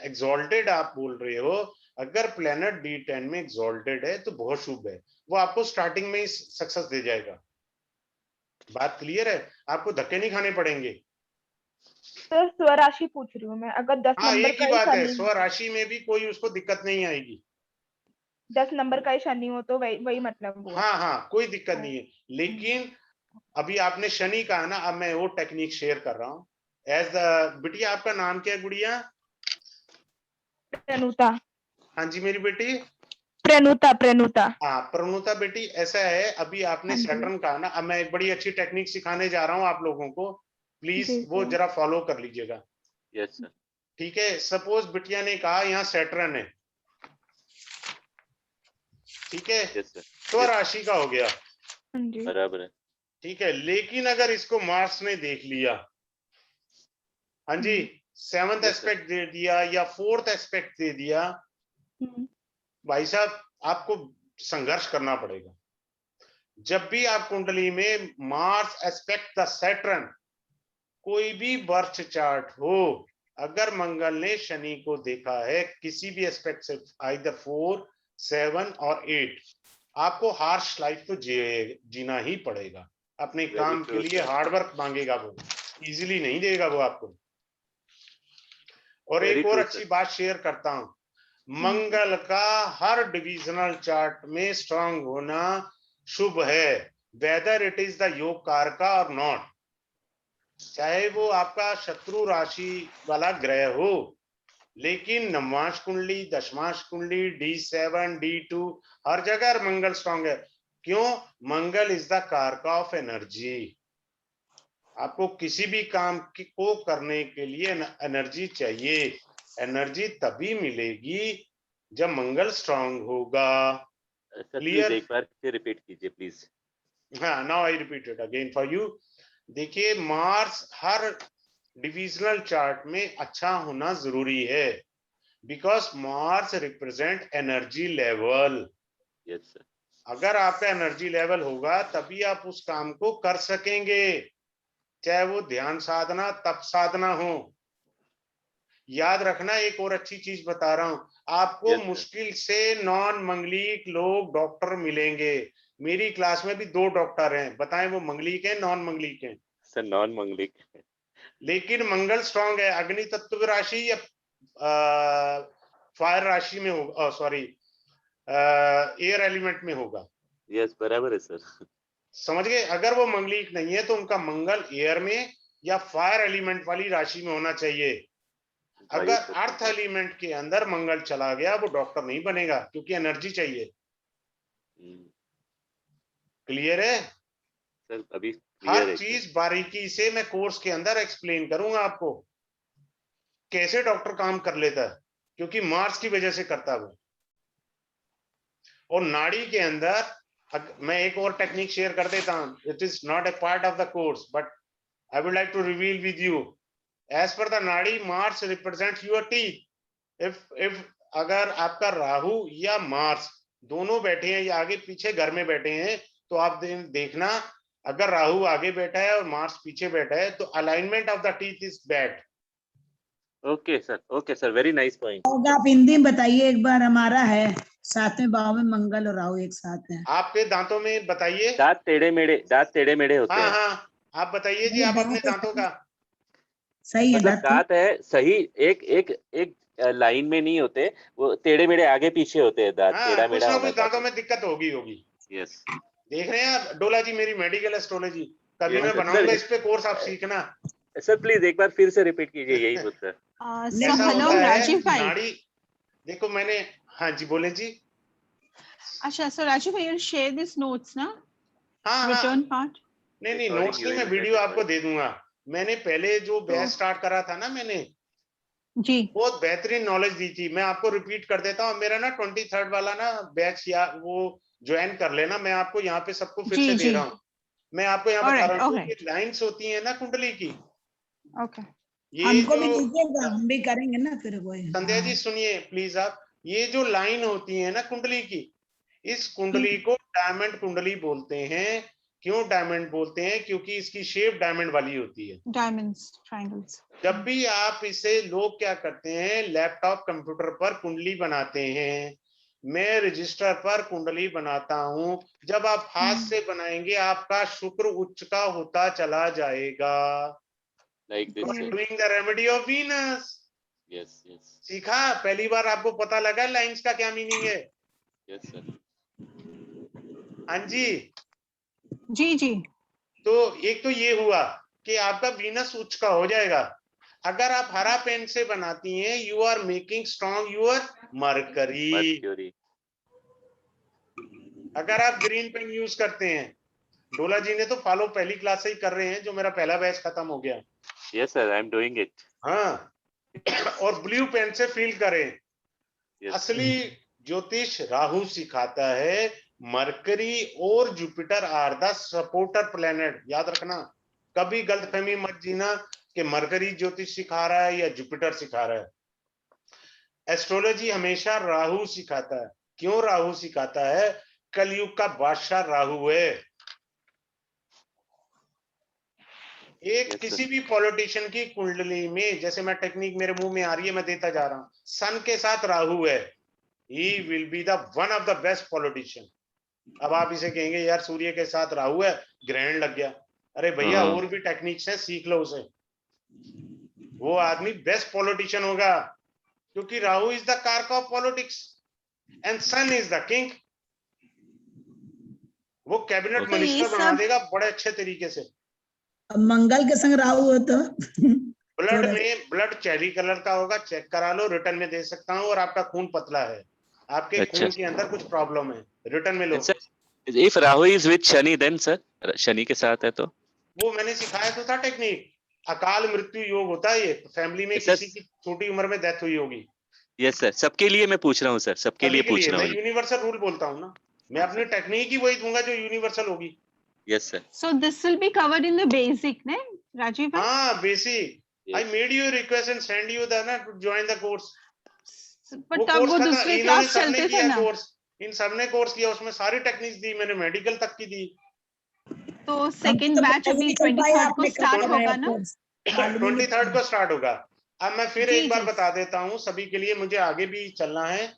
S1: एग्जॉल्टेड आप बोल रहे हो, अगर प्लेनेट D10 में एग्जॉल्टेड है तो बहुत शुभ है, वो आपको स्टार्टिंग में ही सक्सेस दे जाएगा। बात क्लियर है? आपको धक्के नहीं खाने पड़ेंगे।
S4: सर स्वराशि पूछ रही हूँ मैं, अगर 10
S1: हाँ,
S4: नंबर
S1: एक
S4: का
S1: ही
S4: ही
S1: बात है,
S4: शनि,
S1: स्वराशि में भी कोई उसको दिक्कत नहीं आएगी।
S4: 10 नंबर का ही शनि हो तो वही मतलब हुआ।
S1: हाँ हाँ, कोई दिक्कत नहीं है। लेकिन अभी आपने शनि कहा ना, अब मैं वो टेक्निक शेयर कर रहा हूँ। एज द बिटिया, आपका नाम क्या है गुड़िया?
S4: प्रणुता।
S1: हाँ जी मेरी बेटी।
S4: प्रणुता।
S1: हाँ प्रणुता बेटी, ऐसा है अभी आपने
S4: हाँ जी।
S1: सैटर्न कहा ना, अब मैं एक बड़ी अच्छी टेक्निक सिखाने जा रहा हूँ आप लोगों को, प्लीज
S4: जी
S1: वो
S4: सर।
S1: जरा फॉलो कर लीजिएगा।
S2: Yes, sir.
S1: ठीक है, सपोज बिटिया ने कहा यहाँ सैटर्न है, ठीक है,
S2: Yes, sir.
S1: स्वराशि का हो गया,
S4: हाँ जी।
S2: बराबर है।
S1: ठीक है। लेकिन अगर इसको मार्स ने देख लिया, हाँ जी, 7th
S2: Yes, sir.
S1: एस्पेक्ट दे दिया या 4th एस्पेक्ट दे दिया, भाई साहब आपको संघर्ष करना पड़ेगा। जब भी आप कुंडली में मार्स एस्पेक्ट द सैटर्न, कोई भी बर्थ चार्ट हो, अगर मंगल ने शनि को देखा है किसी भी एस्पेक्ट से, आइदर 4, 7 और 8, आपको हार्श लाइफ तो जीना ही पड़ेगा। अपने
S2: Very
S1: काम
S2: true,
S1: के लिए
S2: sir.
S1: हार्डवर्क मांगेगा, वो इजीली नहीं देगा वो आपको। और
S2: Very
S1: एक और
S2: true,
S1: अच्छी
S2: sir.
S1: बात शेयर करता हूं, मंगल का हर डिविजनल चार्ट में स्ट्रांग होना शुभ है, वेदर इट इज द योग कारका और नॉट। चाहे वो आपका शत्रु राशि वाला ग्रह हो, लेकिन नवमांश कुंडली, दशमांश कुंडली, D7, D2, हर जगह मंगल स्ट्रांग है। क्यों? मंगल is the karaka of energy. आपको किसी भी काम को करने के लिए एनर्जी चाहिए। एनर्जी तभी मिलेगी जब मंगल स्ट्रांग होगा।
S2: Sir please
S1: clear?
S2: एक बार फिर रिपीट कीजिए प्लीज।
S1: हाँ, now I repeat it again for you. देखिए, मार्स हर डिविजनल चार्ट में अच्छा होना जरूरी है, because Mars represent energy level.
S2: Yes sir.
S1: अगर आपका एनर्जी लेवल होगा तभी आप उस काम को कर सकेंगे, चाहे वो ध्यान साधना, तप साधना हो। याद रखना, एक और अच्छी चीज बता रहा हूं आपको,
S2: Yes, sir.
S1: मुश्किल से नॉन मंगलिक लोग डॉक्टर मिलेंगे। मेरी क्लास में भी 2 डॉक्टर हैं, बताएं वो मंगलिक हैं नॉन मंगलिक हैं?
S2: Sir non manglik.
S1: लेकिन मंगल स्ट्रांग है, अग्नि तत्व राशि या फायर राशि में होगा, सॉरी एयर एलिमेंट में होगा।
S2: यस बराबर है सर।
S1: समझ गए? अगर वो मंगलिक नहीं है तो उनका मंगल एयर में या फायर एलिमेंट वाली राशि में होना चाहिए। अगर अर्थ एलिमेंट के अंदर मंगल चला गया, वो डॉक्टर नहीं बनेगा, क्योंकि एनर्जी चाहिए। क्लियर है?
S2: सर अभी
S1: हर
S2: क्लियर है।
S1: चीज बारीकी से मैं कोर्स के अंदर एक्सप्लेन करूंगा आपको, कैसे डॉक्टर काम कर लेता है, क्योंकि मार्स की वजह से करता है वो। और नाड़ी के अंदर मैं एक और टेक्निक शेयर कर देता हूं, it is not a part of the course but I would like to reveal with you. As per the nadi, Mars represents your teeth. If अगर आपका राहु या मार्स दोनों बैठे हैं या आगे पीछे घर में बैठे हैं, तो आप देखना, अगर राहु आगे बैठा है और मार्स पीछे बैठा है तो alignment of the teeth is bad.
S2: Okay sir, very nice point.
S3: आप हिंदी में बताइए एक बार। हमारा है 7वें भाव में मंगल और राहु एक साथ है।
S1: आपके दांतों में बताइए।
S2: दांत टेढ़े मेढ़े होते
S1: हाँ
S2: हैं।
S1: हाँ, आप बताइए जी, आप अपने दांतों का।
S3: सही है
S2: मतलब
S3: दांत तो।
S2: दांत है सही, एक एक एक लाइन में नहीं होते, वो टेढ़े मेढ़े आगे पीछे होते हैं दांत,
S1: हाँ,
S2: टेढ़ा
S1: कुछ
S2: मेढ़ा
S1: ना
S2: होना
S1: कुछ दांतों
S2: चाहिए।
S1: में दिक्कत होगी।
S2: यस
S1: देख रहे हैं आप डोला जी, मेरी मेडिकल एस्ट्रोलॉजी कभी
S2: यस
S1: मैं
S2: सर।
S1: बनाऊंगा इस पे कोर्स, आप सीखना।
S2: सर प्लीज एक बार फिर से रिपीट कीजिए यही मुद्दा।
S6: So
S1: ऐसा
S6: hello
S1: होता है
S6: Rajiv bhai.
S1: नाड़ी, देखो मैंने, हाँ जी बोले जी।
S6: Asha, so Rajiv bhai, you'll share these notes, na?
S1: हाँ
S6: Return part.
S1: नहीं
S2: Recording
S1: नोट्स नहीं, मैं
S2: URL
S1: वीडियो
S2: attached
S1: आपको
S2: है।
S1: दे दूंगा। मैंने पहले जो बैच
S6: तो-
S1: स्टार्ट करा था ना, मैंने
S6: जी
S1: बहुत बेहतरीन नॉलेज दी थी। मैं आपको रिपीट कर देता हूँ, मेरा ना 23rd वाला ना बैच, या वो ज्वाइन कर लेना। मैं आपको यहाँ पे सबको फिर
S6: जी
S1: से दे
S6: जी
S1: रहा हूँ। मैं आपको यहाँ बता
S6: Alright,
S1: रहा हूँ,
S6: alright.
S1: जो लाइन्स होती है ना कुंडली की,
S6: Okay.
S1: ये
S3: हमको भी
S1: जो
S3: दीजिएगा, हम भी करेंगे ना फिर वही।
S1: संध्या जी
S3: हाँ।
S1: सुनिए प्लीज आप, ये जो लाइन होती है ना कुंडली की, इस कुंडली को डायमंड कुंडली बोलते हैं। क्यों डायमंड बोलते हैं? क्योंकि इसकी शेप डायमंड वाली होती है।
S6: Diamonds, triangles.
S1: जब भी आप इसे, लोग क्या करते हैं, लैपटॉप कंप्यूटर पर कुंडली बनाते हैं, मैं रजिस्टर पर कुंडली बनाता हूं। जब आप हाथ से बनाएंगे, आपका शुक्र उच्च का होता चला जाएगा।
S2: Like this sir.
S1: Doing the remedy of Venus.
S2: Yes yes
S1: सीखा? पहली बार आपको पता लगा लाइंस का क्या मीनिंग है?
S2: Yes sir.
S1: हाँ जी।
S6: जी जी.
S1: तो एक तो ये हुआ कि आपका वीनस उच्च का हो जाएगा। अगर आप हरा पेन से बनाती हैं, you are making strong your mercury.
S2: Mercury.
S1: अगर आप ग्रीन पेन यूज करते हैं, डोला जी ने तो फॉलो पहली क्लास से ही कर रहे हैं, जो मेरा पहला बैच खत्म हो गया।
S2: Yes sir, I am doing it.
S1: हाँ और ब्लू पेन से फील करें।
S2: यस
S1: असली ज्योतिष राहु सिखाता है। मरकरी और Jupiter are the supporter planet. याद रखना, कभी गलतफहमी मत जीना कि मरकरी ज्योतिष सिखा रहा है या जुपिटर सिखा रहा है। एस्ट्रोलॉजी हमेशा राहु सिखाता है। क्यों राहु सिखाता है? कलयुग का बादशाह राहु है। एक
S2: Yes,
S1: किसी
S2: sir.
S1: भी पॉलिटिशियन की कुंडली में, जैसे मैं टेक्निक मेरे मुंह में आ रही है, मैं देता जा रहा हूं, सन के साथ राहु है, he will be the one of the best politician। अब आप इसे कहेंगे यार सूर्य के साथ राहु है, ग्रहण लग गया। अरे भैया और भी टेक्निक्स हैं, सीख लो उसे। वो आदमी बेस्ट पॉलिटिशियन होगा, क्योंकि Rahu is the karaka of politics and sun is the king. वो कैबिनेट
S6: तो ये
S1: मिनिस्टर बना
S6: सब-
S1: देगा बड़े अच्छे तरीके से।
S3: अब मंगल के संग राहु हो तो
S1: ब्लड में, ब्लड चेरी कलर का होगा, चेक करा लो, रिटर्न में दे सकता हूँ। और आपका खून पतला है, आपके
S2: अच्छा।
S1: खून के अंदर कुछ प्रॉब्लम है, रिटर्न में लो।
S2: Sir, if Rahu is with Shani, then sir, Shani के साथ है तो
S1: वो मैंने सिखाया तो था टेक्निक। अकाल मृत्यु योग होता है ये। फैमिली में
S2: Yes,
S1: किसी
S2: sir.
S1: की छोटी उम्र में डेथ हुई होगी,
S2: यस सर, सबके लिए मैं पूछ रहा हूँ सर, सबके
S1: सभी
S2: लिए
S1: के
S2: पूछ
S1: लिए
S2: रहा
S1: मैं
S2: हूँ।
S1: यूनिवर्सल रूल बोलता हूँ ना। मैं
S2: हाँ,
S1: अपनी टेक्निक ही वही दूंगा जो यूनिवर्सल होगी।
S2: Yes sir.
S6: So this will be covered in the basic, ne? Rajiv bhai?
S1: हाँ basic. I made you request and send you the ना टू ज्वाइन द कोर्स।
S6: पर
S1: वो
S6: तब
S1: कोर्स
S6: वो
S1: खत्म,
S6: दूसरे
S1: इन्होंने
S6: क्लास
S1: सबने
S6: चलते थे
S1: किया
S6: ना,
S1: कोर्स, इन सबने कोर्स किया, उसमें सारी टेक्निक्स दी मैंने, मेडिकल तक की दी।
S6: तो सेकंड बैच अभी 23rd को स्टार्ट होगा ना?
S1: 23rd को स्टार्ट होगा। अब मैं फिर
S6: जी,
S1: एक बार
S6: जी।
S1: बता देता हूँ सभी के लिए, मुझे आगे भी चलना है।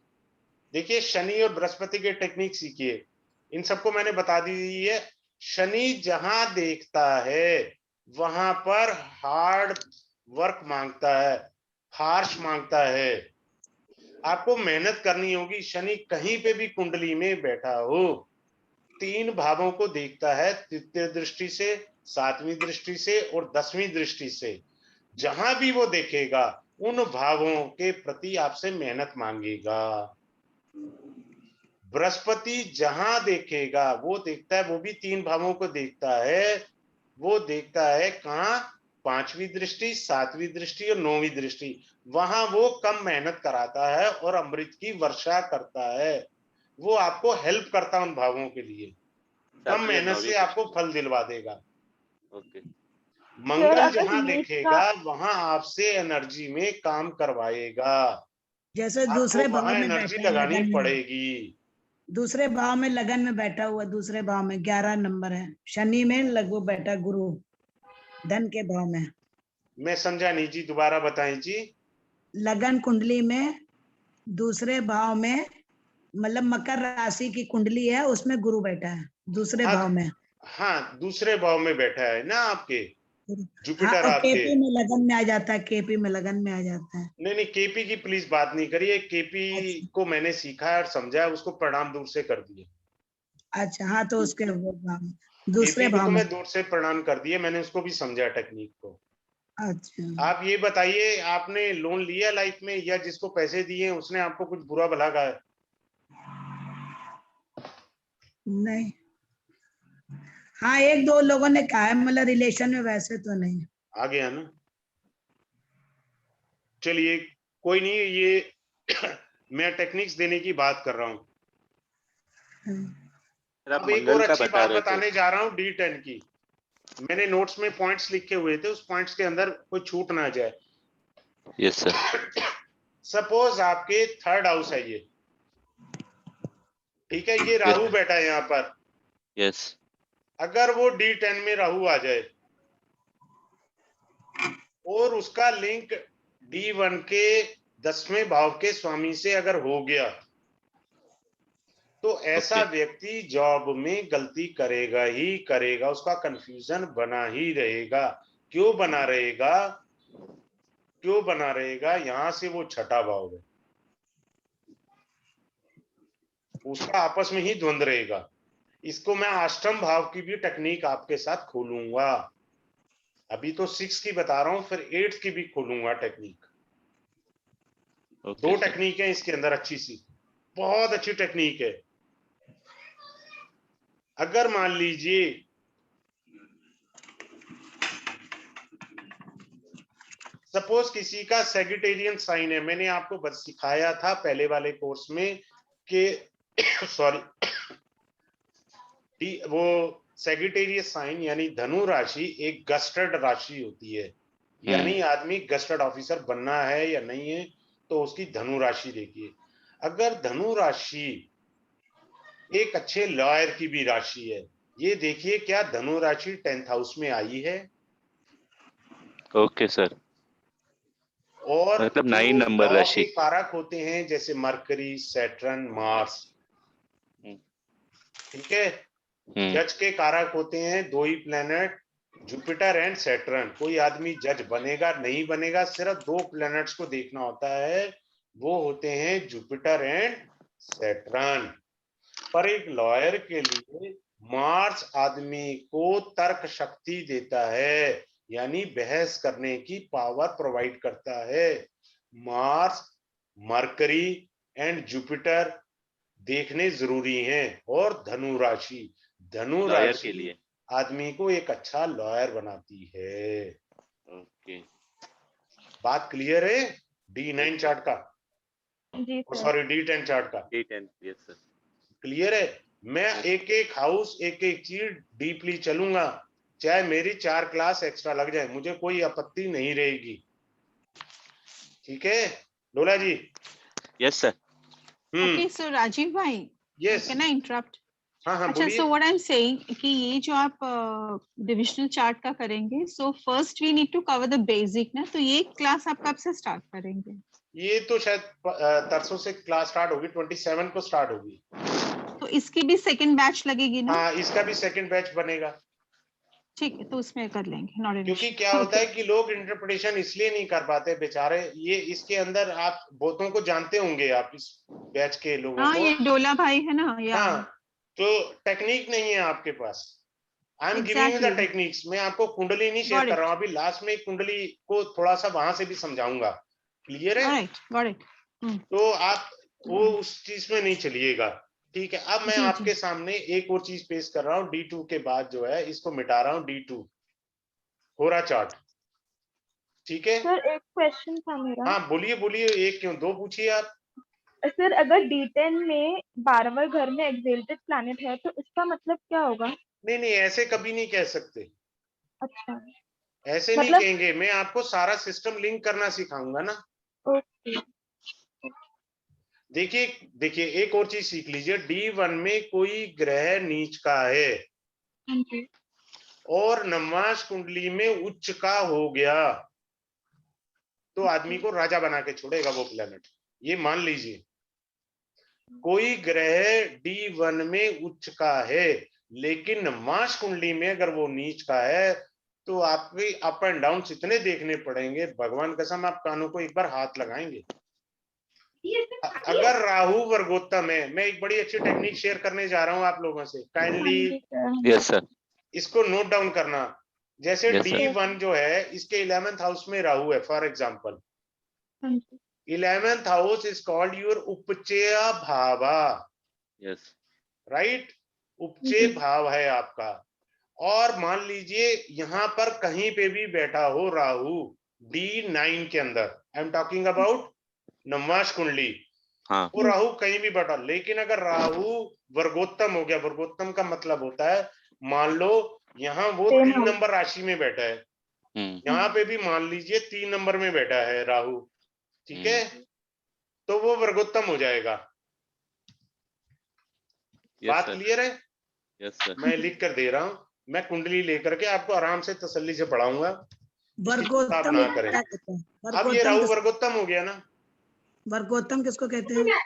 S1: देखिए शनि और बृहस्पति के टेक्निक सीखिए, इन सबको मैंने बता दी है। शनि जहां देखता है वहां पर हार्ड वर्क मांगता है, हार्श मांगता है, आपको मेहनत करनी होगी। शनि कहीं पे भी कुंडली में बैठा हो, 3 भावों को देखता है, तृतीय दृष्टि से, 7वीं दृष्टि से और 10वीं दृष्टि से। जहां भी वो देखेगा उन भावों के प्रति आपसे मेहनत मांगेगा। बृहस्पति जहां देखेगा, वो देखता है, वो भी 3 भावों को देखता है। वो देखता है कहां? 5वीं दृष्टि, 7वीं दृष्टि और 9वीं दृष्टि। वहां वो कम मेहनत कराता है और अमृत की वर्षा करता है। वो आपको हेल्प करता है उन भावों के लिए, कम मेहनत से आपको फल दिलवा देगा।
S2: ओके।
S1: मंगल
S4: अगर
S1: जहां
S4: नीच
S1: देखेगा वहां आपसे एनर्जी में काम करवाएगा,
S3: जैसे दूसरे
S1: आपको
S3: भाव
S1: वहां
S3: में
S1: एनर्जी
S3: बैठा है
S1: लगानी
S3: लगन में,
S1: पड़ेगी।
S3: दूसरे भाव में लगन में बैठा हुआ, दूसरे भाव में 11 नंबर है। शनि में लगभग बैठा गुरु धन के भाव में।
S1: मैं समझा नहीं जी, दोबारा बताएं जी।
S3: लगन कुंडली में दूसरे भाव में, मतलब मकर राशि की कुंडली है, उसमें गुरु बैठा है दूसरे
S1: हाँ,
S3: भाव में।
S1: हाँ, दूसरे भाव में बैठा है ना आपके,
S3: हाँ,
S1: जुपिटर
S3: और
S1: आपके।
S3: केपी में लगन में आ जाता है, केपी में लगन में आ जाता है।
S1: नहीं नहीं, केपी की प्लीज बात नहीं करिए। केपी
S3: अच्छा।
S1: को मैंने सीखा है और समझा है, उसको प्रणाम दूर से कर दिए।
S3: अच्छा, हाँ, तो उसके वो भाव में,
S1: केपी
S3: दूसरे
S1: को
S3: भाव
S1: तो
S3: में।
S1: मैं दूर से प्रणाम कर दिए, मैंने उसको भी समझा टेक्निक को।
S3: अच्छा,
S1: आप ये बताइए, आपने लोन लिया लाइफ में, या जिसको पैसे दिए उसने आपको कुछ बुरा भला कहा है?
S3: नहीं, हाँ, एक दो लोगों ने कहा है, मतलब रिलेशन में, वैसे तो नहीं।
S1: आ गया ना? चलिए कोई नहीं, ये मैं टेक्निक्स देने की बात कर रहा हूँ।
S2: सर आप
S1: अब एक
S2: मंगल
S1: और
S2: का
S1: अच्छी
S2: बता
S1: बात
S2: रहे थे।
S1: बताने जा रहा हूँ D10 की। मैंने नोट्स में पॉइंट्स लिखे हुए थे, उस पॉइंट्स के अंदर कोई छूट ना जाए।
S2: Yes sir.
S1: सपोज आपके थर्ड हाउस है ये, ठीक है, ये राहु बैठा है यहाँ पर।
S2: यस।
S1: अगर वो D10 में राहु आ जाए और उसका लिंक D1 के 10वें भाव के स्वामी से अगर हो गया, तो ऐसा व्यक्ति जॉब में गलती करेगा ही करेगा, उसका कंफ्यूजन बना ही रहेगा। क्यों बना रहेगा? क्यों बना रहेगा? यहां से वो छठा भाव है, उसका आपस में ही द्वंद रहेगा। इसको मैं अष्टम भाव की भी टेक्निक आपके साथ खोलूंगा। अभी तो 6 की बता रहा हूं, फिर 8 की भी खोलूंगा टेक्निक। दो टेक्निक है इसके अंदर अच्छी सी, बहुत अच्छी टेक्निक है। अगर मान लीजिए सपोज किसी का सेजिटेरियन साइन है, मैंने आपको बस सिखाया था पहले वाले कोर्स में कि सॉरी, वो सेजिटेरियस साइन यानी धनु राशि एक गस्टर्ड राशि होती है। यानी आदमी गस्टर्ड ऑफिसर बनना है या नहीं है, तो उसकी धनु राशि देखिए। अगर धनु राशि एक अच्छे लॉयर की भी राशि है, ये देखिए क्या धनु राशि 10th हाउस में आई है।
S2: Okay sir.
S1: और
S2: मतलब
S1: जो
S2: 9 नंबर
S1: लॉ के
S2: राशि।
S1: कारक होते हैं जैसे मरकरी, सैटर्न, मार्स, ठीक है, जज के कारक होते हैं दो ही प्लेनेट, जुपिटर एंड सैटर्न। कोई आदमी जज बनेगा नहीं बनेगा, सिर्फ दो प्लैनेट्स को देखना होता है, वो होते हैं जुपिटर एंड सैटर्न। पर एक लॉयर के लिए मार्स आदमी को तर्क शक्ति देता है, यानी बहस करने की पावर प्रोवाइड करता है। मार्स, मरकरी एंड जुपिटर देखने जरूरी हैं। और धनु राशि, धनु
S2: लॉयर
S1: राशि
S2: के लिए।
S1: आदमी को एक अच्छा लॉयर बनाती है।
S2: ओके।
S1: बात क्लियर है? D9 चार्ट का,
S4: जी सर।
S1: सॉरी D10 चार्ट का
S2: D10 यस सर।
S1: क्लियर है? मैं एक एक हाउस, एक एक चीज डीपली चलूंगा, चाहे मेरी 4 क्लास एक्स्ट्रा लग जाए, मुझे कोई आपत्ति नहीं रहेगी। ठीक है Dola ji?
S2: Yes sir.
S6: Okay, so Rajiv bhai,
S1: yes.
S6: can I interrupt?
S1: हाँ हाँ
S6: अच्छा,
S1: बोलिए।
S6: so what I'm saying कि ये जो आप डिविजनल चार्ट का करेंगे, so first we need to cover the basic ना, तो ये क्लास आप कब से स्टार्ट करेंगे?
S1: ये तो शायद तरसों से क्लास स्टार्ट होगी, 27 को स्टार्ट होगी।
S6: तो इसकी भी सेकंड बैच लगेगी ना?
S1: हाँ, इसका भी सेकंड बैच बनेगा।
S6: ठीक है, तो उसमें कर लेंगे, नॉट एन
S1: क्योंकि
S6: इशू।
S1: क्या होता है कि लोग इंटरप्रिटेशन इसलिए नहीं कर पाते बेचारे, ये इसके अंदर आप बहुतों को जानते होंगे, आप इस बैच के लोगों
S6: हाँ,
S1: को।
S6: ये डोला भाई है ना, या
S1: हाँ, तो टेक्निक नहीं है आपके पास। I am giving you the
S6: Exactly.
S1: Techniques. मैं आपको कुंडली नहीं शेयर
S6: Got
S1: कर
S6: it.
S1: रहा हूँ, अभी लास्ट में कुंडली को थोड़ा सा वहां से भी समझाऊंगा। क्लियर है?
S6: All right, got it.
S1: तो आप वो उस चीज में नहीं चलिएगा। ठीक है, अब मैं
S6: जी
S1: आपके
S6: जी
S1: सामने एक और चीज पेश कर रहा हूँ। D2 के बाद जो है इसको मिटा रहा हूँ। D2 होरा चार्ट, ठीक है।
S4: सर एक क्वेश्चन था मेरा।
S1: हाँ बोलिए बोलिए, एक क्यों दो पूछिए आप।
S4: सर अगर D10 में 12वें घर में एक्सल्टेड प्लैनेट है तो इसका मतलब क्या होगा?
S1: नहीं नहीं, ऐसे कभी नहीं कह सकते,
S4: अच्छा,
S1: ऐसे नहीं
S4: मतलब
S1: कहेंगे। मैं आपको सारा सिस्टम लिंक करना सिखाऊंगा ना।
S4: ओके।
S1: देखिए देखिए, एक और चीज सीख लीजिए। D1 में कोई ग्रह नीच का है
S4: हाँ जी।
S1: और नवमास कुंडली में उच्च का हो गया, तो आदमी को राजा बना के छोड़ेगा वो प्लेनेट। ये मान लीजिए, कोई ग्रह D1 में उच्च का है लेकिन मास कुंडली में अगर वो नीच का है तो आपके अप एंड डाउन इतने देखने पड़ेंगे, भगवान कसम आप कानों को एक बार हाथ लगाएंगे। अगर राहु वर्गोत्तम है, मैं एक बड़ी अच्छी टेक्निक शेयर करने जा रहा हूं आप लोगों से, काइंडली
S2: यस सर,
S1: इसको नोट डाउन करना। जैसे
S2: Yes, sir.
S1: D1 जो है इसके 11th हाउस में राहु है, for example 11th house is called your upachaya bhava,
S2: yes,
S1: right? उपचय भाव है आपका। और मान लीजिए यहां पर कहीं पे भी बैठा हो राहु D9 के अंदर, आई एम टॉकिंग अबाउट नवमाश कुंडली,
S2: हाँ,
S1: वो राहु कहीं भी बैठा, लेकिन अगर राहु वर्गोत्तम हो गया, वर्गोत्तम का मतलब होता है मान लो यहाँ वो 3 नंबर राशि में बैठा है, यहाँ पे भी मान लीजिए 3 नंबर में बैठा है राहु, ठीक है, तो वो वर्गोत्तम हो जाएगा। बात क्लियर है?
S2: यस सर,
S1: मैं लिख कर दे रहा हूं, मैं कुंडली लेकर के आपको आराम से तसल्ली से पढ़ाऊंगा,
S3: वर्गोत्तम
S1: ना करें।
S3: क्या कहते हैं?
S1: अब ये राहु वर्गोत्तम हो गया ना,
S3: वर्गोत्तम किसको कहते हैं?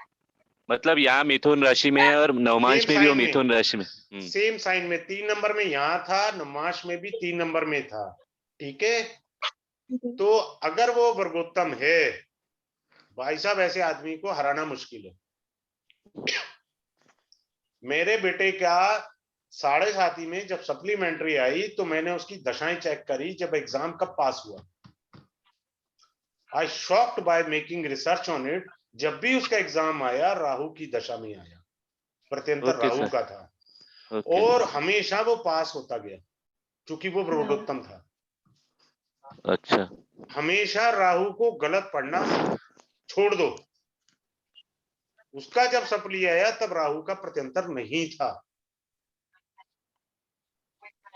S2: मतलब यहाँ मिथुन राशि में है और नवमांश
S1: सेम
S2: में भी वो
S1: साइन में,
S2: मिथुन राशि में।
S1: सेम साइन में 3 नंबर में यहाँ था, नवमाश में भी 3 नंबर में था, ठीक है। तो अगर वो वर्गोत्तम है, भाई साहब ऐसे आदमी को हराना मुश्किल है। मेरे बेटे का 7.5 में जब सप्लीमेंट्री आई तो मैंने उसकी दशाएं चेक करी, जब एग्जाम कब पास हुआ, I shocked by making research on it. जब भी उसका एग्जाम आया राहु की दशा में आया, प्रत्यंतर
S2: Okay,
S1: राहु
S2: sir.
S1: का था,
S2: Okay.
S1: और हमेशा वो पास होता गया क्योंकि वो वर्गोत्तम था।
S2: अच्छा,
S1: हमेशा राहु को गलत पढ़ना छोड़ दो। उसका जब सप्ली आया तब राहु का प्रत्यंतर नहीं था।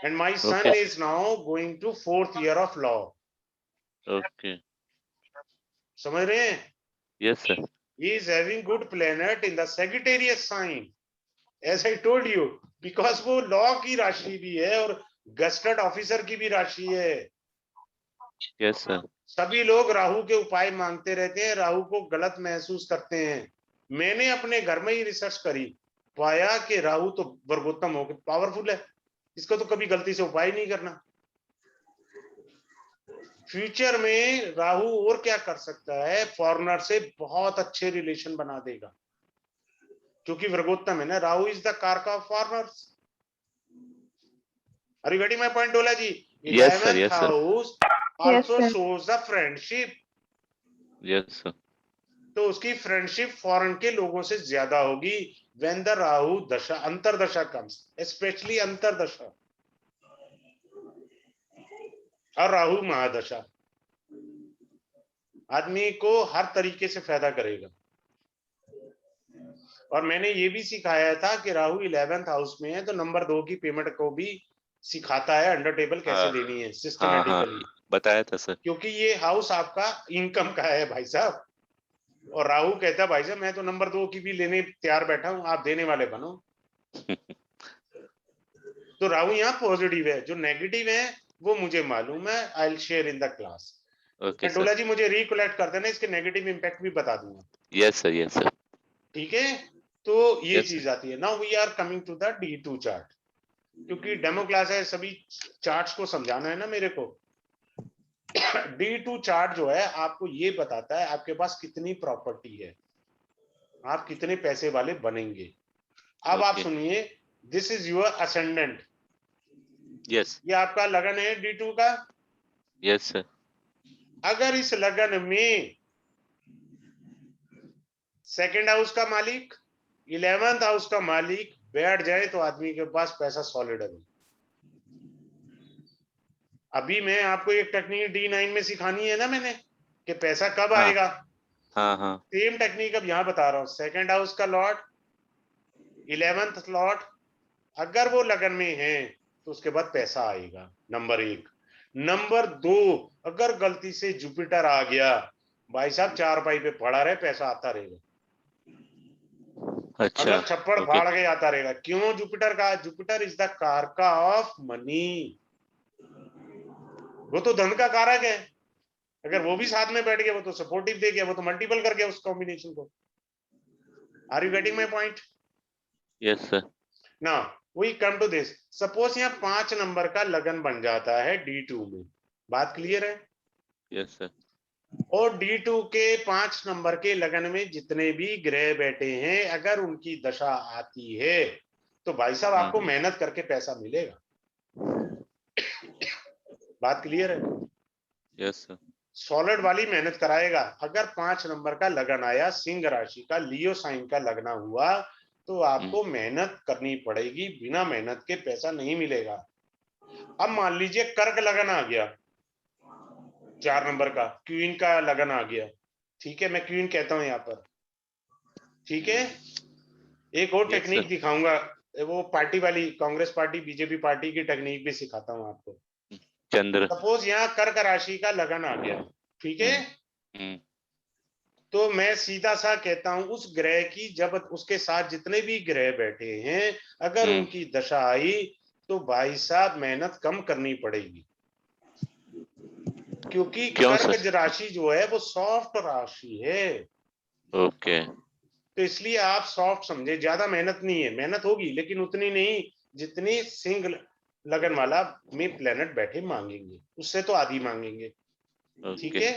S1: And my son
S2: Okay.
S1: Is now going to 4th year of law.
S2: Okay.
S1: समझ रहे हैं?
S2: Yes, sir.
S1: He is having good planet in the Sagittarius sign, as I told you, because वो लॉ की राशि भी है और गस्टेड ऑफिसर की भी राशि है।
S2: Yes, sir.
S1: सभी लोग राहु के उपाय मांगते रहते हैं, राहु को गलत महसूस करते हैं। मैंने अपने घर में ही रिसर्च करी, पाया कि राहु तो वर्गोत्तम हो, पावरफुल है, इसको तो कभी गलती से उपाय नहीं करना। फ्यूचर में राहु और क्या कर सकता है, फॉरेनर से बहुत अच्छे रिलेशन बना देगा, क्योंकि वर्गोत्तम है ना। Rahu is the karaka of foreigners. Are you getting my point Dola ji?
S2: Yes, sir.
S1: 11th
S2: Yes, sir.
S1: House also shows the friendship,
S2: Yes, sir.
S1: तो उसकी फ्रेंडशिप फॉरेन के लोगों से ज्यादा होगी व्हेन द राहु दशा अंतरदशा कम्स, स्पेशली अंतरदशा और राहु महादशा आदमी को हर तरीके से फायदा करेगा। और मैंने ये भी सिखाया था कि राहु 11th हाउस में है तो नंबर 2 की पेमेंट को भी सिखाता है, अंडर टेबल कैसे लेनी है सिस्टमैटिकली,
S2: बताया था सर।
S1: क्योंकि ये हाउस आपका इनकम का है भाई साहब। और राहु कहता है भाई साहब मैं तो नंबर 2 की भी लेने तैयार बैठा हूं, आप देने वाले बनो। तो राहु यहाँ पॉजिटिव है, जो नेगेटिव है वो मुझे मालूम है, I will share in the class. डोला जी मुझे रिकलेक्ट कर देना, इसके नेगेटिव इंपैक्ट भी बता दूंगा।
S2: Yes sir, yes sir.
S1: ठीक है, तो ये चीज आती है। Now we are coming to the D2 chart, क्योंकि डेमो क्लास है, सभी चार्ट्स को समझाना है ना मेरे को। D2 चार्ट जो है आपको ये बताता है आपके पास कितनी प्रॉपर्टी है, आप कितने पैसे वाले बनेंगे। अब आप सुनिए, this is your ascendant.
S2: Yes,
S1: ये आपका लगन है D2 का।
S2: Yes sir.
S1: अगर इस लगन में सेकंड हाउस का मालिक, 11th हाउस का मालिक बैठ जाए तो आदमी के पास पैसा सॉलिड है। अभी मैं आपको एक टेक्निक D9 में सिखानी है ना मैंने, कि पैसा कब आएगा।
S2: हाँ।
S1: सेम टेक्निक अब यहाँ बता रहा हूँ। सेकंड हाउस का लॉर्ड, 11th लॉर्ड, अगर वो लगन में है तो उसके बाद पैसा आएगा, नंबर 1। नंबर 2, अगर गलती से जुपिटर आ गया, भाई साहब 4 पाई पे पड़ा रहे, पैसा आता रहेगा।
S2: अच्छा,
S1: मतलब छप्पड़ फाड़ के आता रहेगा। क्यों? जुपिटर का, Jupiter is the karaka of money, वो तो धन का कारक है। अगर वो भी साथ में बैठ गया, वो तो सपोर्टिव दे गया, वो तो मल्टीपल कर गया उस कॉम्बिनेशन को। Are you getting my point?
S2: Yes sir.
S1: ना we come to this, suppose यहाँ 5 नंबर का लगन बन जाता है D2 में, बात क्लियर है?
S2: Yes sir.
S1: और D2 के 5 नंबर के लगन में जितने भी ग्रह बैठे हैं, अगर उनकी दशा आती है तो भाई साहब आपको मेहनत करके पैसा मिलेगा। बात क्लियर है?
S2: Yes sir.
S1: सॉलिड वाली मेहनत कराएगा। अगर 5 नंबर का लगन आया, सिंह राशि का, लियो साइन का लगना हुआ, तो आपको मेहनत करनी पड़ेगी, बिना मेहनत के पैसा नहीं मिलेगा। अब मान लीजिए कर्क लगन आ गया, 4 नंबर का क्वीन का लगन आ गया, ठीक है, मैं क्वीन कहता हूं यहाँ पर, ठीक है। एक और टेक्निक दिखाऊंगा, वो पार्टी वाली, कांग्रेस पार्टी बीजेपी पार्टी की टेक्निक भी सिखाता हूं आपको।
S2: चंद्र,
S1: सपोज यहाँ कर्क राशि का लगन आ गया, ठीक है, तो मैं सीधा सा कहता हूं उस ग्रह की, जब उसके साथ जितने भी ग्रह बैठे हैं, अगर उनकी दशा आई तो भाई साहब मेहनत कम करनी पड़ेगी, क्योंकि कर्क राशि जो है वो सॉफ्ट राशि है।
S2: ओके।
S1: तो इसलिए आप सॉफ्ट समझे, ज्यादा मेहनत नहीं है, मेहनत होगी लेकिन उतनी नहीं जितनी सिंह लगन वाला में प्लेनेट बैठे मांगेंगे, उससे तो आधी मांगेंगे, ठीक है।